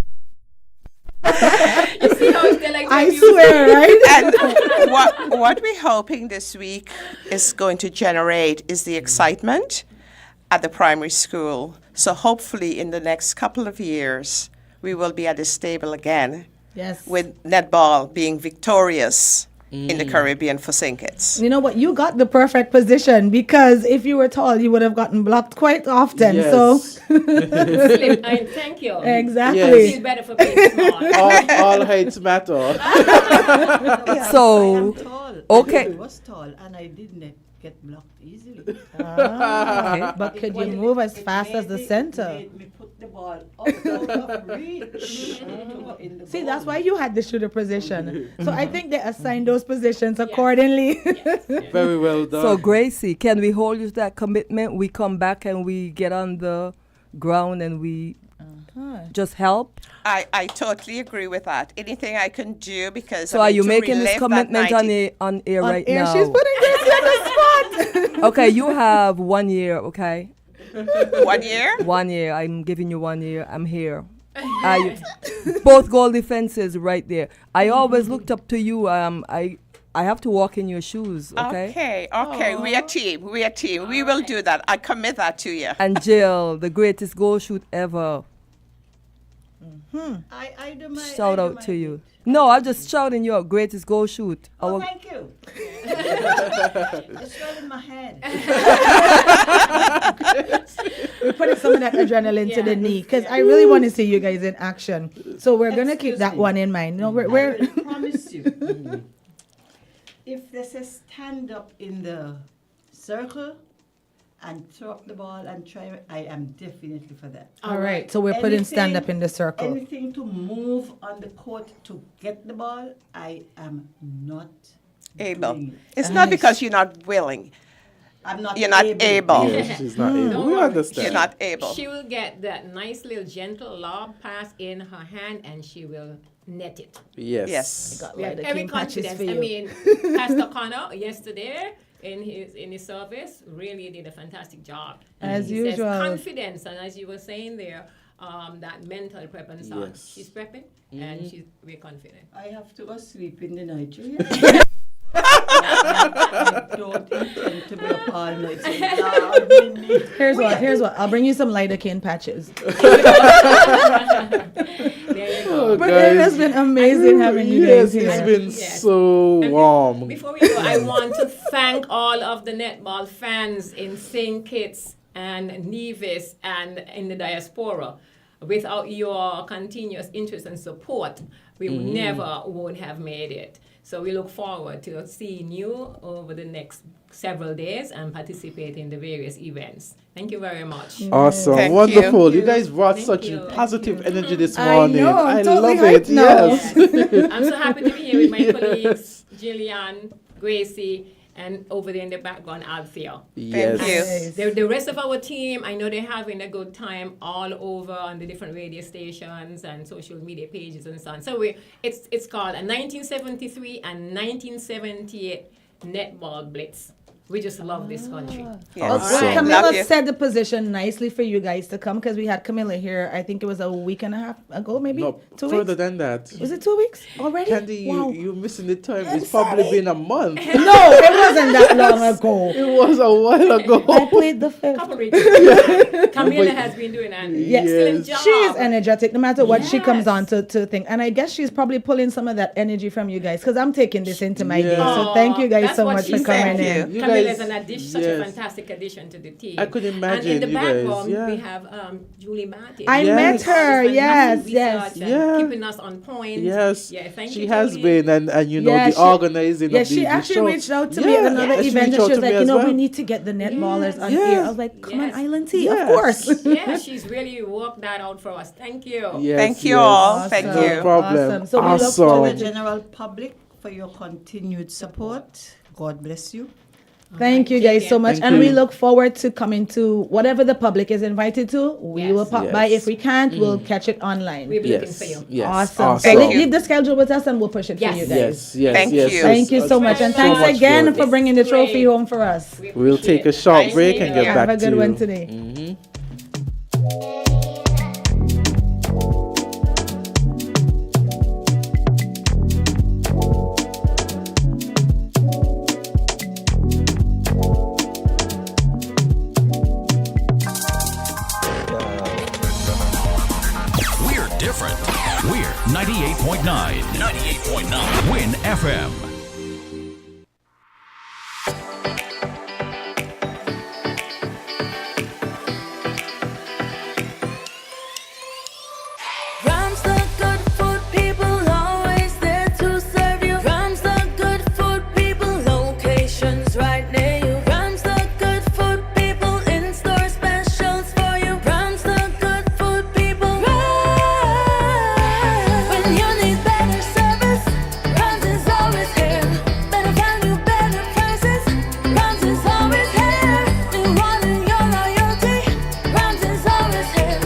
see how they like I swear, right? And what we're hoping this week is going to generate is the excitement at the primary school. So hopefully in the next couple of years, we will be at this table again. Yes. With netball being victorious in the Caribbean for St. Kitts. You know what? You got the perfect position, because if you were tall, you would have gotten blocked quite often. Yes. So Thank you. Exactly. Yes. Feel better for being small. all heights matter. So, I am tall. okay. I was tall, and I didn't get blocked easily. But could you move as fast as the center? Made me put the ball out of reach. In the See, goal. that's why you had the shooter position. So I think they assigned those positions accordingly. Very well done. So, Gracie, can we hold you to that commitment? We come back and we get on the ground and we just help. I totally agree with that. Anything I can do, because So, are you making this commitment on air right air, now? she's putting Gracie on the spot. Okay, you have 1 year, okay? 1 year? 1 year. I'm giving you 1 year. I'm here. Both goal defenses right there. I always looked up to you. I have to walk in your shoes, okay? Okay. We are team. We will do that. I commit that to you. And Jill, the greatest goal shoot ever. I do my. Shout out to you. No, I'm just shouting you out. Greatest goal shoot. Oh, thank you. It's right in my head. We're putting some of that adrenaline to the knee, because I really want to see you guys in action. So we're going to keep that one in mind. No, I will promise you. If there's a stand up in the circle and throw up the ball and try, I am definitely for that. All right, so we're putting stand up in the circle. Anything to move on the court to get the ball, I am not able. It's not because you're not willing. You're not able. Yeah, she's not able. We understand. You're not able. She will get that nice little gentle lob pass in her hand, and she will net it. Yes. We have every confidence. I mean, Pastor Connor yesterday in his service really did a fantastic job. As He usual. says confidence, and as you were saying there, that mental prep and so on. Yes. She's prepping, and we're confident. I have to go sleep in the night. I don't intend to be up all night. Here's what. I'll bring you some lidocaine patches. Oh, but guys. it has been amazing having you guys here. It's been so warm. Before we go, I want to thank all of the netball fans in St. Kitts and Nevis and in the diaspora. Without your continuous interest and support, we never would have made it. So we look forward to seeing you over the next several days and participate in the various events. Thank you very much. Awesome. Thank Wonderful. you. You guys brought such positive energy this morning. I love hyped it. now. Yes. I'm so happy to be here with my colleagues, Jillian, Gracie, and over there in the background, Althea. Yes. The rest of our team, I know they're having a good time all over on the different radio stations and social media pages and so on. So it's called a 1973 and 1978 Netball Blitz. We just love this country. Well, Camilla said the position nicely for you guys to come, because we had Camilla here, I think it was a week and a half ago, maybe? No, 2 further weeks? than that. Was it 2 weeks already? Candy, Wow. you're missing the time. It's probably been a month. No, it wasn't that long ago. It was a while ago. I played the fifth. Couple weeks. Camilla has been doing an excellent job. She is energetic no matter what she comes on to think. And I guess she's probably pulling some of that energy from you guys, because I'm taking this into my day. So thank you guys That's so what much she for coming said. in. You Camilla Camille guys, is an addition, such a fantastic addition to the team. I could imagine And in the you guys, background, we have Julie Martin. I met her. Yes, yes. Yeah. Keeping us on point. Yes, Yeah, thank she you, has Julie. been, and you know, Yeah, the she- organizing Yeah, of the she the actually show. reached out to me at another she event, reached and out she was to me like, as you know, well. we need to get the netballers on Yeah. here. I was like, come on, Island Tea, Yes. of course. Yeah, she's really worked that out for us. Thank you. Yes, Thank you yes. all. Thank No you. problem. Awesome. So we look Awesome. forward To to the general public for your continued support. God bless you. Thank you guys so much. Thank And we you. look forward to coming to whatever the public is invited to. We will pop by. Yes. If we can't, we'll catch it online. We'll be looking Yes, for you. yes. Awesome. So Awesome. leave the schedule with us and we'll push it for you guys. Yes, yes, Thank yes, you. yes. Thank you so much. And So thanks much again good. for bringing the trophy home for us. We'll take a short Nice break meeting and get you. back Have a to good you. one today. Mhm. We're different. We're 98.9. 98.9. Win FM. Rams the good food people, always there to serve you. Rams the good food people, locations right near you. Rams the good food people, in-store specials for you. Rams the good food people. Rams. When you need better service, Rams is always here. Better value, better prices. Rams is always here. You want your loyalty. Rams is always here.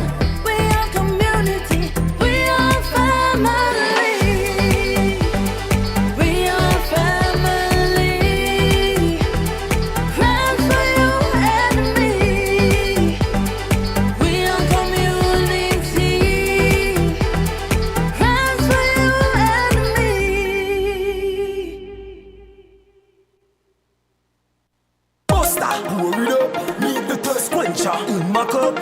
We are community. We are family. We are family. Rams for you and me. We are community. Rams for you and me. Buster, pour it up, need the thirst quencher in my cup.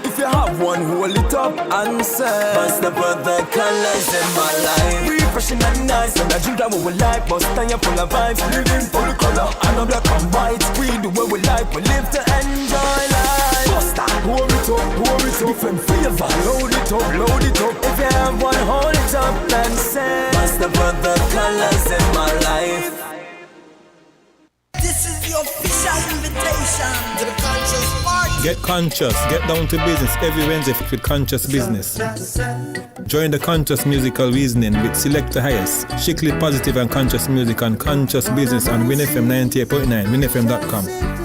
If you have one, hold it up and say, Master brother, colors in my life. Refreshing and nice, and I drink that what we like. Buster, you're full of vibes, living full color, and I'm black and white. We do what we like, we live to enjoy life. Buster, pour it up, different flavor. Load it up, load it up. If you have one, hold it up and say, Master brother, colors in my life. This is the official invitation to the conscious party. Get conscious, get down to business every Wednesday with Conscious Business. Join the Conscious Musical Reasoning with Select the Highest, strictly positive and conscious music on Conscious Business on WinFM 98.9, winfm.com.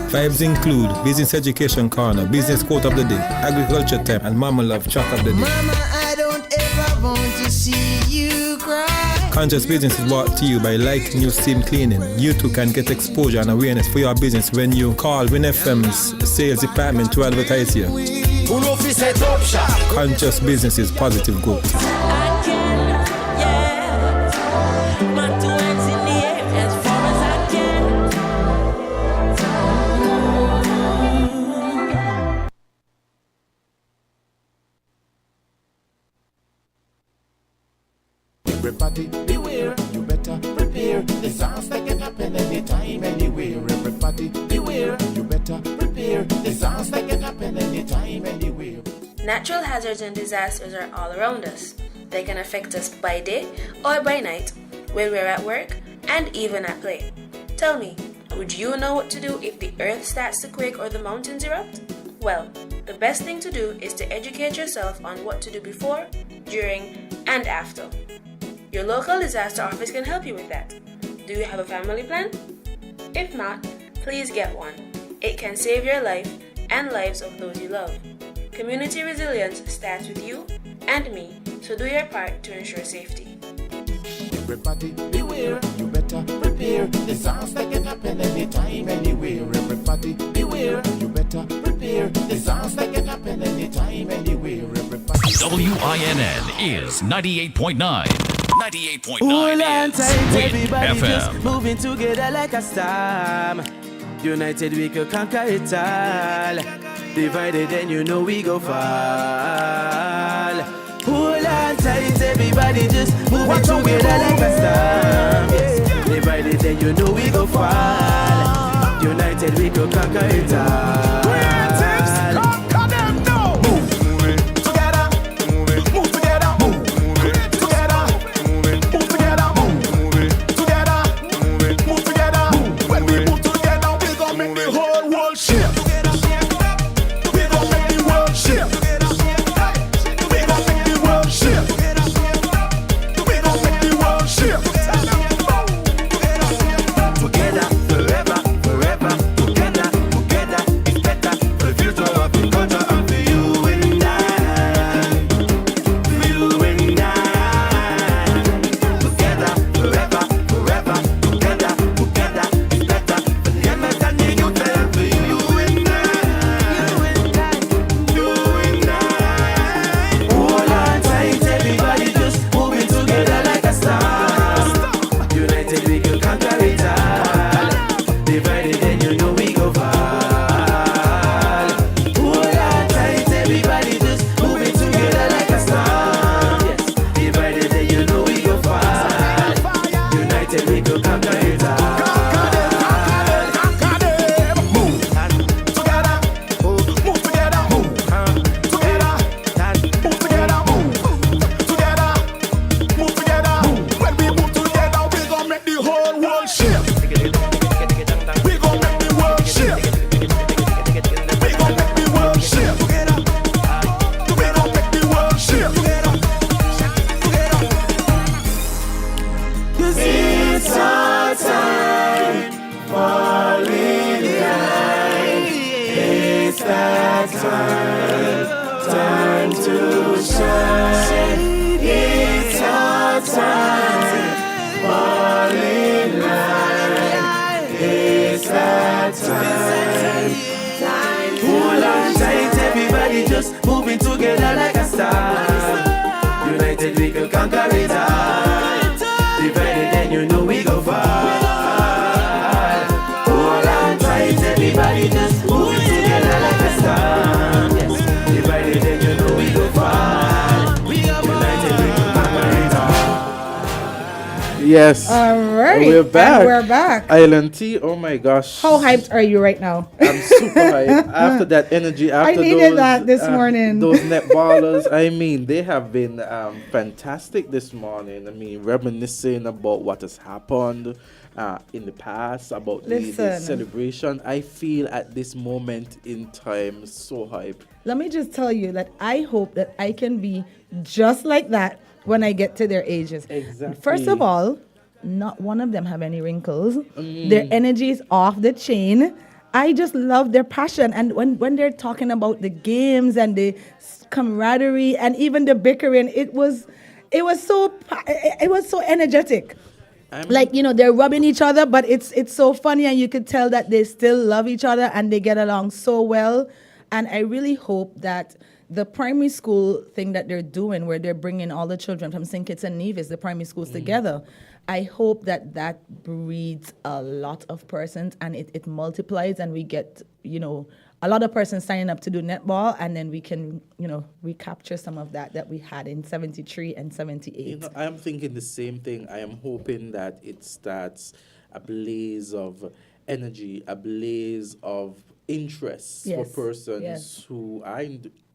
Vibes include Business Education Corner, Business Quote of the Day, Agriculture Time, and Mama Love Track of the Day. Mama, I don't ever want to see you cry. Conscious Business is brought to you by Like New Steam Cleaning. You too can get exposure and awareness for your business when you call WinFM's sales department to advertise here. Conscious Business is positive growth. My two hands in the air as far as I can. Everybody beware, you better prepare. Disaster can happen anytime, anywhere. Everybody beware, you better prepare. Disaster can happen anytime, anywhere. Natural hazards and disasters are all around us. They can affect us by day or by night, when we're at work and even at play. Tell me, would you know what to do if the earth starts to quake or the mountains erupt? Well, the best thing to do is to educate yourself on what to do before, during, and after. Your local disaster office can help you with that. Do you have a family plan? If not, please get one. It can save your life and lives of those you love. Community resilience starts with you and me, so do your part to ensure safety. Everybody beware, you better prepare. Disaster can happen anytime, anywhere. Everybody beware, you better prepare. Disaster can happen anytime, anywhere. Everybody. WINN is 98.9. 98.9 Hold on is tight, Win everybody just FM. moving together like a storm. United we could conquer it all. Divided then you know we go fall. Hold on tight, everybody just moving together like a storm. Yes. Divided then you know we go fall. United we could conquer it all. Conquer them now. Move together. Move together. Move together. Move together. Move together. Move together. When we move together, we gon' make the whole world shift. We gon' make the world shift. We gon' make the world shift. We gon' make the world shift. Together, forever, forever. Together, together, it's better for the future of the culture and for you and I. For you and I. Together, forever, forever. Together, together, it's better for the MS and the youth and for you and I. You and I. Hold on tight, everybody just moving together like a star. United we can conquer it all. Divided then you know we go far. Hold on tight, everybody just moving together like a star. Yes, divided then you know we go far. United we can conquer it all. Move together. Move together. Move together. Move together. Move together. Move together. When we move together, we gon' make the whole world shift. We gon' make the world shift. We gon' make the world shift. We gon' make the world shift. It's our time, fall in line. It's that time, time to shine. It's our time, fall in line. It's that time. Hold on tight, everybody just moving together like a star. United we can conquer it all. Divided then you know we go far. Hold on tight, everybody just moving together like a star. Yes, divided then you know we go far. United we can conquer it all. Yes. All right. We're back. And we're back. Island Tea. Oh my gosh. How hyped are you right now? I'm super hyped. After that energy, after needed that this morning. those netballers, I mean, they have been fantastic this morning. I mean, reminiscing about what has happened in the past, about the Listen. celebration. I feel at this moment in time so hyped. Let me just tell you that I hope that I can be just like that when I get to their ages. Exactly. First of all, not one of them have any wrinkles. Their energy is off the chain. I just love their passion. And when they're talking about the games and the camaraderie and even the bickering, it was so energetic. Like, you know, they're rubbing each other, but it's so funny, and you could tell that they still love each other and they get along so well. And I really hope that the primary school thing that they're doing, where they're bringing all the children from St. Kitts and Nevis, the primary schools together, I hope that breeds a lot of persons and it multiplies, and we get, you know, a lot of persons signing up to do netball, and then we can, you know, recapture some of that we had in 73 and 78. You know, I'm thinking the same thing. I am hoping that it starts a blaze of energy, a blaze of interest for persons who are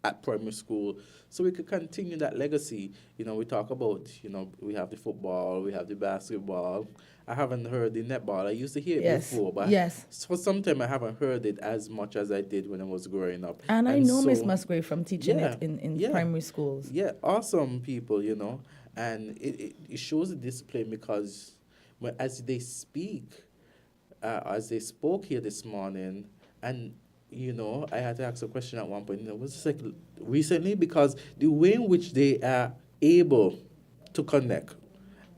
at primary school, so we could continue that legacy. You know, we talk about, you know, we have the football, we have the basketball. I haven't heard the netball. I used to hear it before, but for some time I haven't heard it as much as I did when I was growing up. And I know Miss Musgrave from teaching it in primary schools. Yeah, awesome people, you know. And it shows the discipline, because as they speak, as they spoke here this morning, and you know, I had to ask a question at one point. It was just like recently, because the way in which they are able to connect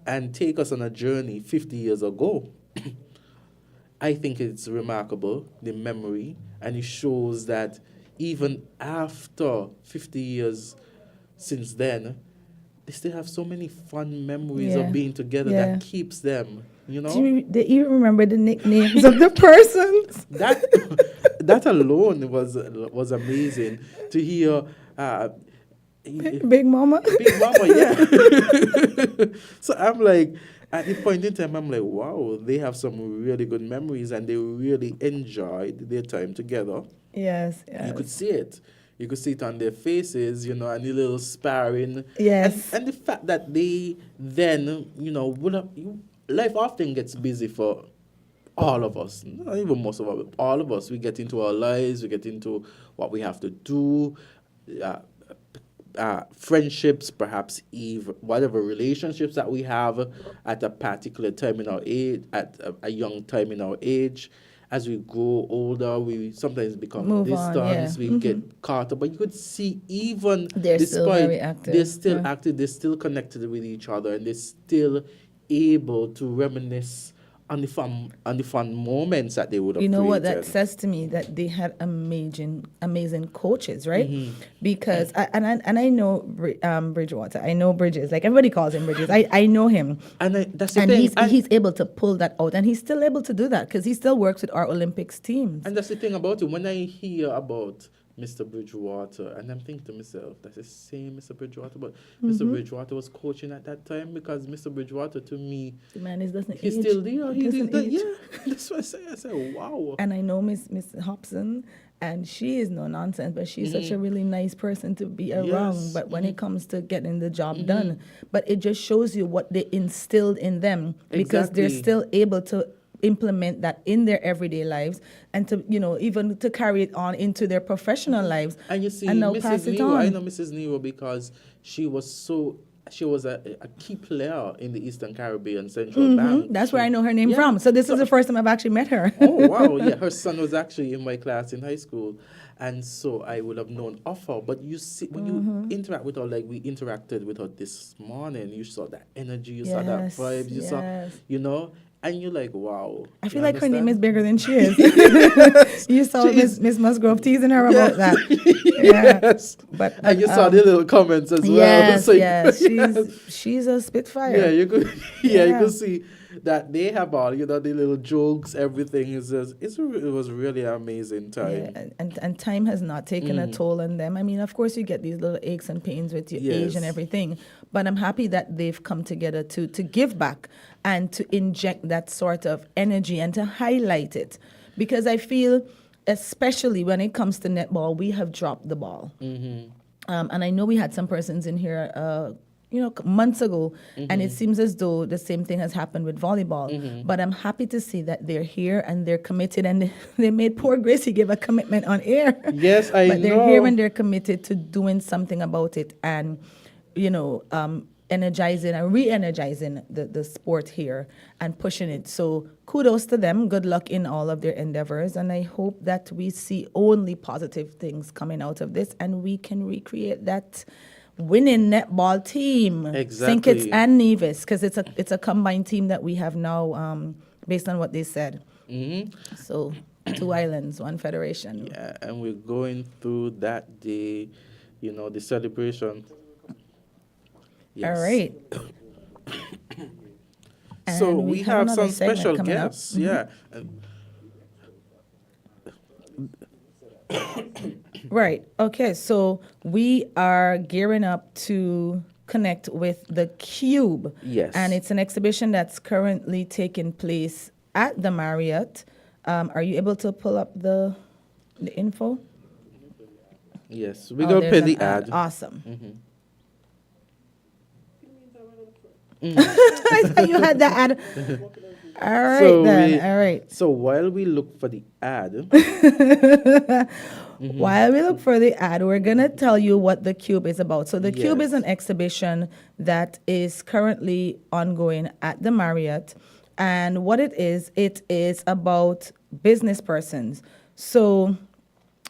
and take us on a journey 50 years ago, I think it's remarkable, the memory, and it shows that even after 50 years since then, they still have so many fun memories of being together that keeps them, you know? They even remember the nicknames of the persons. That alone was amazing to hear. Big Mama. Big Mama, yeah. So I'm like, at the point in time, I'm like, wow, they have some really good memories and they really enjoyed their time together. Yes. You could see it. You could see it on their faces, and the little sparring. Yes. And the fact that they then, would have, life often gets busy for all of us, not even most of us, all of us. We get into our lives, we get into what we have to do, friendships, perhaps even whatever relationships that we have at a particular time in our age, at a young time in our age. As we grow older, we sometimes become distant, we get caught up. But you could see even they're still very active. They're still active, they're still connected with each other, and they're still able to reminisce on the fun moments that they would have created. What that says to me? That they had amazing coaches, right? Because I know Bridgewater. I know Bridges. Like everybody calls him Bridges. I know him. And that's the thing. He's able to pull that out, and he's still able to do that because he still works with our Olympics teams. And that's the thing about it. When I hear about Mr. Bridgewater, and I'm thinking to myself, that's the same Mr. Bridgewater, but Mr. Bridgewater was coaching at that time, because Mr. Bridgewater, to me, the man doesn't he's age. Still there. He doesn't did that. age. Yeah, that's what I say. I say, wow. And I know Miss Hobson, and she is no nonsense, but she's such a really nice person to be around. Yes. But when it comes to getting the job done, but it just shows you what they instilled in them, because they're still able to implement that in their everyday lives, and to even to carry it on into their professional lives. And you see, and now Mrs. pass it Nero, on. I know Mrs. Nero because she was a key player in the Eastern Caribbean Central Bank. That's where I know her name from. So this is the first time I've actually met her. Oh, wow. Yeah, her son was actually in my class in high school. And so I would have known of her. But you see, when you interact with her, like we interacted with her this morning, you saw that energy, you saw that vibe, you saw, and you're like, wow. I feel like her name is bigger than she is. You saw Miss Musgrove teasing her about that. Yes. But and you saw the little comments as well. Yes, So, yes. She's a spitfire. Yeah, you could see that they have all, the little jokes, everything is it was really an amazing time. Yeah, and time has not taken a toll on them. I mean, of course you get these little aches and pains with your age and everything, but I'm happy that they've come together to give back and to inject that sort of energy and to highlight it, because I feel, especially when it comes to netball, we have dropped the ball. And I know we had some persons in here months ago, and it seems as though the same thing has happened with volleyball. But I'm happy to see that they're here and they're committed, and they made poor Gracie give a commitment on air. Yes, I know. But they're here and they're committed to doing something about it, and energizing and re-energizing the sport here and pushing it. So kudos to them. Good luck in all of their endeavors, and I hope that we see only positive things coming out of this, and we can recreate that winning netball team, Exactly. St. Kitts and Nevis, because it's a combined team that we have now, based on what they said. So 2 islands, 1 federation. Yeah, and we're going through that day, the celebration. Yes. All right. So And we have another some segment special coming up. guests. Yeah. Right. Okay. So we are gearing up to connect with the Cube. Yes. And it's an exhibition that's currently taking place at the Marriott. Are you able to pull up the info? Yes. We're going to play the ad. Awesome. I thought you had the ad. All right, then. All right. So while we look for the ad, While we look for the ad, we're going to tell you what the Cube is about. So the Cube is an exhibition that is currently ongoing at the Marriott. And what it is about business persons. So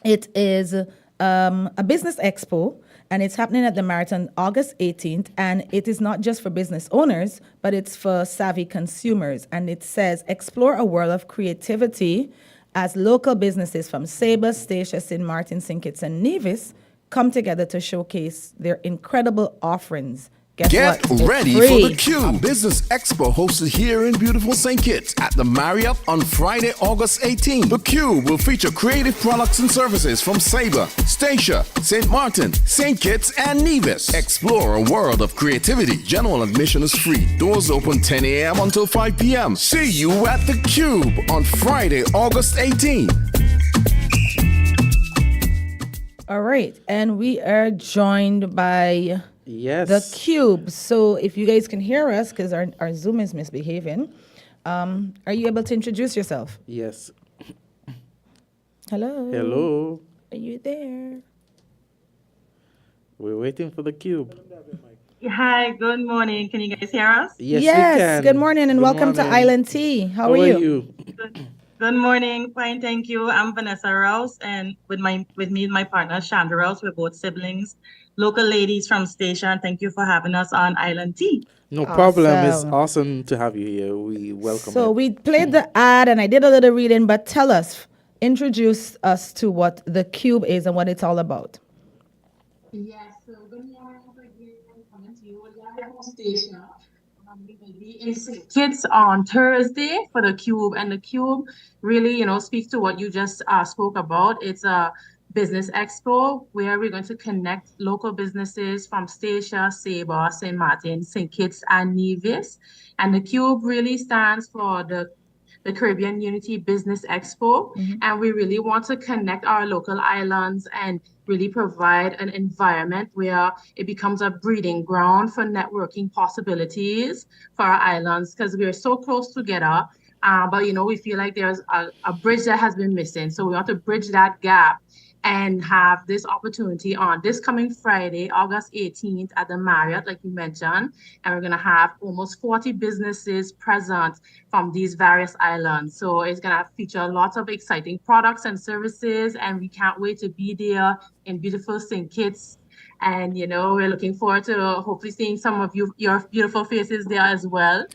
it is a business expo, and it's happening at the Marriott on August 18th. And it is not just for business owners, but it's for savvy consumers. And it says, explore a world of creativity as local businesses from Sabre, Statia, St. Martin, St. Kitts, and Nevis come together to showcase their incredible offerings, guess Get what? It's ready free. for the Cube Business Expo hosted here in beautiful St. Kitts at the Marriott on Friday, August 18th. The Cube will feature creative products and services from Sabre, Stacia, St. Martin, St. Kitts, and Nevis. Explore a world of creativity. General admission is free. Doors open 10 a.m. until 5 p.m. See you at the Cube on Friday, August 18th. All right, and we are joined by the Cube. So if you guys can hear us, because our Zoom is misbehaving, are you able to introduce yourself? Yes. Hello. Hello. Are you there? We're waiting for the Cube. Hi, good morning. Can you guys hear us? Yes, we can. Good morning and Good welcome to morning. Island Tea. How are you? Good morning. Fine, thank you. I'm Vanessa Rouse, and with me and my partner Chandra Rouse. We're both siblings, local ladies from Station. Thank you for having us on Island Tea. No problem. It's Awesome. awesome to have you here. We welcome So it. we played the ad and I did a little reading, but tell us, introduce us to what the Cube is and what it's all about. Yes, so good morning again. Coming to you live from Station. We will be in St. Kitts on Thursday for the Cube, and the Cube really, speaks to what you just spoke about. It's a business expo where we're going to connect local businesses from Stacia, Sabre, St. Martin, St. Kitts, and Nevis. And the Cube really stands for the Caribbean Unity Business Expo. And we really want to connect our local islands and really provide an environment where it becomes a breeding ground for networking possibilities for our islands, because we are so close together. But we feel like there's a bridge that has been missing. So we want to bridge that gap and have this opportunity on this coming Friday, August 18th at the Marriott, like you mentioned. And we're going to have almost 40 businesses present from these various islands. So it's going to feature lots of exciting products and services. And we can't wait to be there in beautiful St. Kitts. And, we're looking forward to hopefully seeing some of your beautiful faces there as well.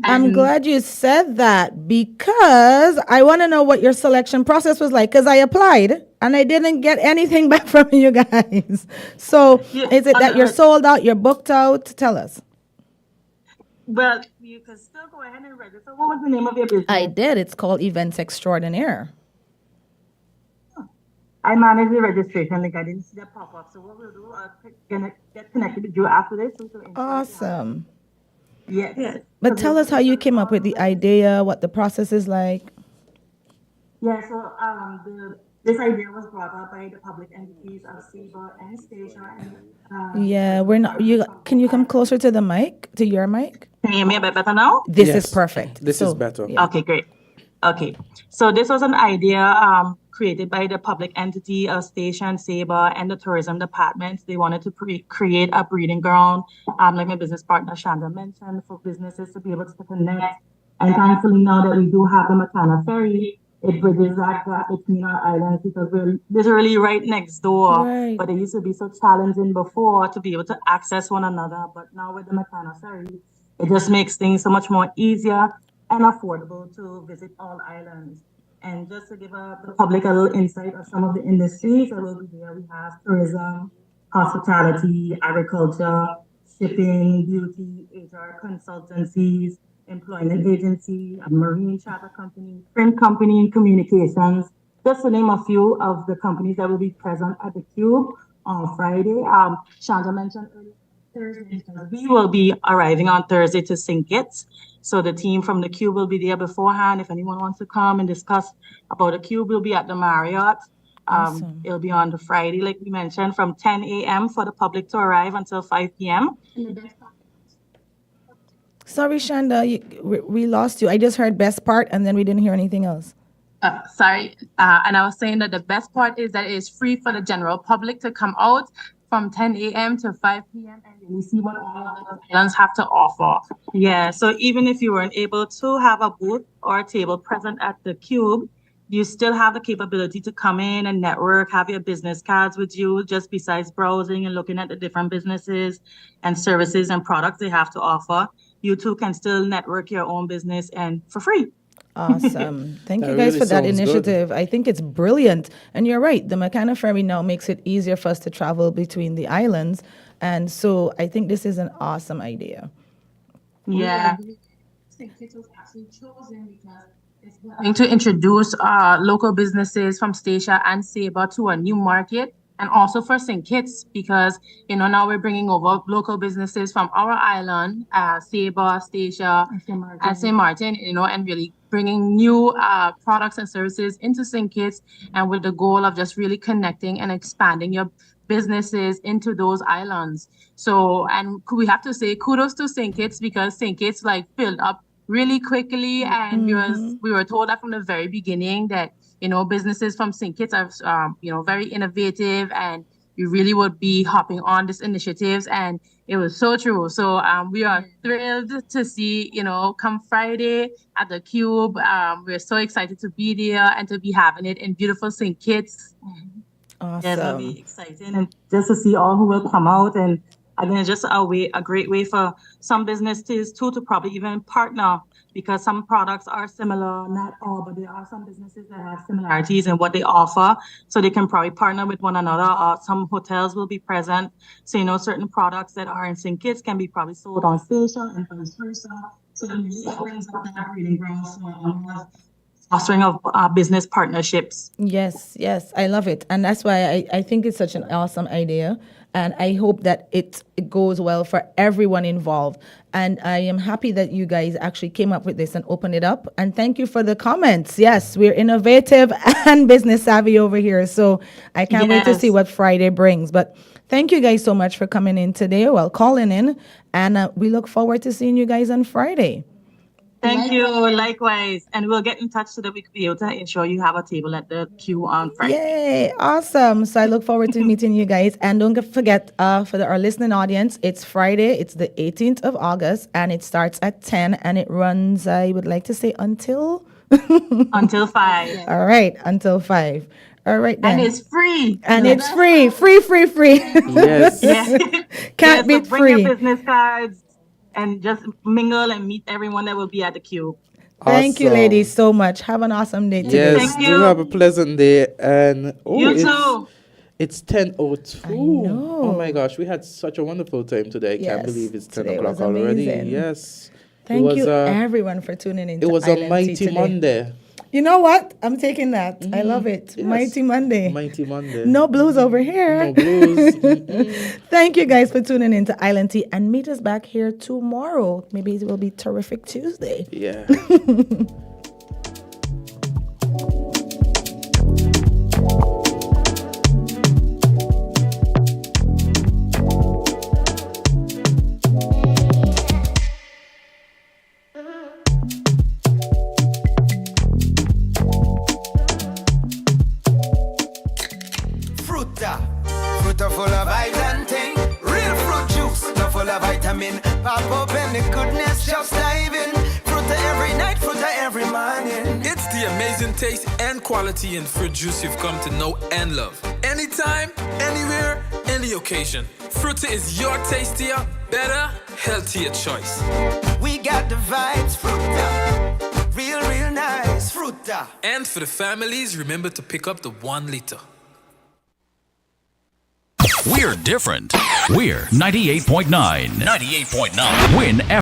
I'm And- glad you said that because I want to know what your selection process was like, because I applied and I didn't get anything back from you guys. So is it that you're sold out, you're booked out? Tell us. Well, you can still go ahead and register. What was the name of your business? I did. It's called Events Extraordinaire. I manage the registration link. I didn't see that pop up. So what we'll do, I'll get connected with you after this. Awesome. Yes. But tell us how you came up with the idea, what the process is like. Yeah, so this idea was brought up by the public entities of Sabre and Stacia. Yeah, we're not. Can you come closer to the mic, to your mic? Can you hear me a bit better now? This is perfect. This is better. Okay, great. Okay, so this was an idea created by the public entity of Station, Sabre, and the tourism department. They wanted to create a breeding ground, like my business partner Chandra mentioned, for businesses to be able to connect. And thankfully, now that we do have the Matana Ferry, it bridges that gap between our islands because we're literally right next door. Right. But it used to be so challenging before to be able to access one another. But now with the Matana Ferry, it just makes things so much more easier and affordable to visit all islands. And just to give the public a little insight of some of the industries that will be there, we have tourism, hospitality, agriculture, shipping, beauty, HR consultancies, employment agency, a marine charter company, print company, and communications, just to name a few of the companies that will be present at the Cube on Friday. Chandra mentioned earlier, Thursday, we will be arriving on Thursday to St. Kitts. So the team from the Cube will be there beforehand. If anyone wants to come and discuss about the Cube, we'll be at the Marriott. Awesome. It'll be on the Friday, like we mentioned, from 10 a.m. for the public to arrive until 5 p.m. Sorry, Shanda, we lost you. I just heard best part and then we didn't hear anything else. Sorry. And I was saying that the best part is that it is free for the general public to come out from 10 a.m. to 5 p.m. and really see what all of the islands have to offer. Yeah, so even if you weren't able to have a booth or a table present at the Cube, you still have the capability to come in and network, have your business cards with you, just besides browsing and looking at the different businesses and services and products they have to offer. You too can still network your own business and for free. Awesome. Thank you That guys really for that sounds good. initiative. I think it's brilliant. And you're right. The McKenna Ferry now makes it easier for us to travel between the islands. And so I think this is an awesome idea. Yeah. St. Kitts was actually chosen because it's going to introduce local businesses from Stacia and Sabre to a new market, and also for St. Kitts because, now we're bringing over local businesses from our island, Sabre, Stacia, and St. Martin, and really bringing new products and services into St. Kitts, and with the goal of just really connecting and expanding your businesses into those islands. So, and we have to say kudos to St. Kitts because St. Kitts filled up really quickly, and we were told that from the very beginning that businesses from St. Kitts are very innovative, and you really would be hopping on these initiatives, and it was so true. So we are thrilled to see come Friday at the Cube. We're so excited to be there and to be having it in beautiful St. Kitts. Awesome. Yeah, that'll be exciting, and just to see all who will come out, and again, it's just a great way for some businesses too to probably even partner, because some products are similar, not all, but there are some businesses that have similarities in what they offer, so they can probably partner with one another. Some hotels will be present, so certain products that are in St. Kitts can be probably sold on Stacia and vice versa. So it really opens up that breeding ground for fostering of business partnerships. Yes, I love it. And that's why I think it's such an awesome idea. And I hope that it goes well for everyone involved. And I am happy that you guys actually came up with this and opened it up. And thank you for the comments. Yes, we're innovative and business savvy over here. So I can't wait to see what Friday brings. But thank you guys so much for coming in today, calling in. And we look forward to seeing you guys on Friday. Thank you, likewise. And we'll get in touch so that we could be able to ensure you have a table at the queue on Friday. Yay, awesome. So I look forward to meeting you guys. And don't forget, for our listening audience, it's Friday. It's the 18th of August, and it starts at 10, and it runs, I would like to say, until? Until 5. All right, until 5. All right, then. And it's free. And it's free. Free. Yes. Can't beat so bring free. your business cards and just mingle and meet everyone that will be at the queue. Thank you, ladies, so much. Have an awesome day today. Yes, do have a pleasant day. And You too. It's 10:02. Oh my gosh, we had such a wonderful time today. I can't believe it's 10 today o'clock was already. amazing. Yes. Thank you, everyone, for tuning in. It was a mighty Monday. You know what? I'm taking that. I love it. Yes. Mighty Monday. Mighty Monday. No blues over here. No blues. Thank you guys for tuning in to Island Tea, and meet us back here tomorrow. Maybe it will be terrific Tuesday. Yeah. Fruta full of vitamin thing. Real fruit juice, no full of vitamin. Pop open the goodness, just dive in. Fruta every night, fruta every morning. It's the amazing taste and quality in fruit juice you've come to know and love. Anytime, anywhere, any occasion. Fruta is your tastier, better, healthier choice. We got the vibes, fruta. Real nice, fruta. And for the families, remember to pick up the 1 liter. We're different. We're 98.9. 98.9. Win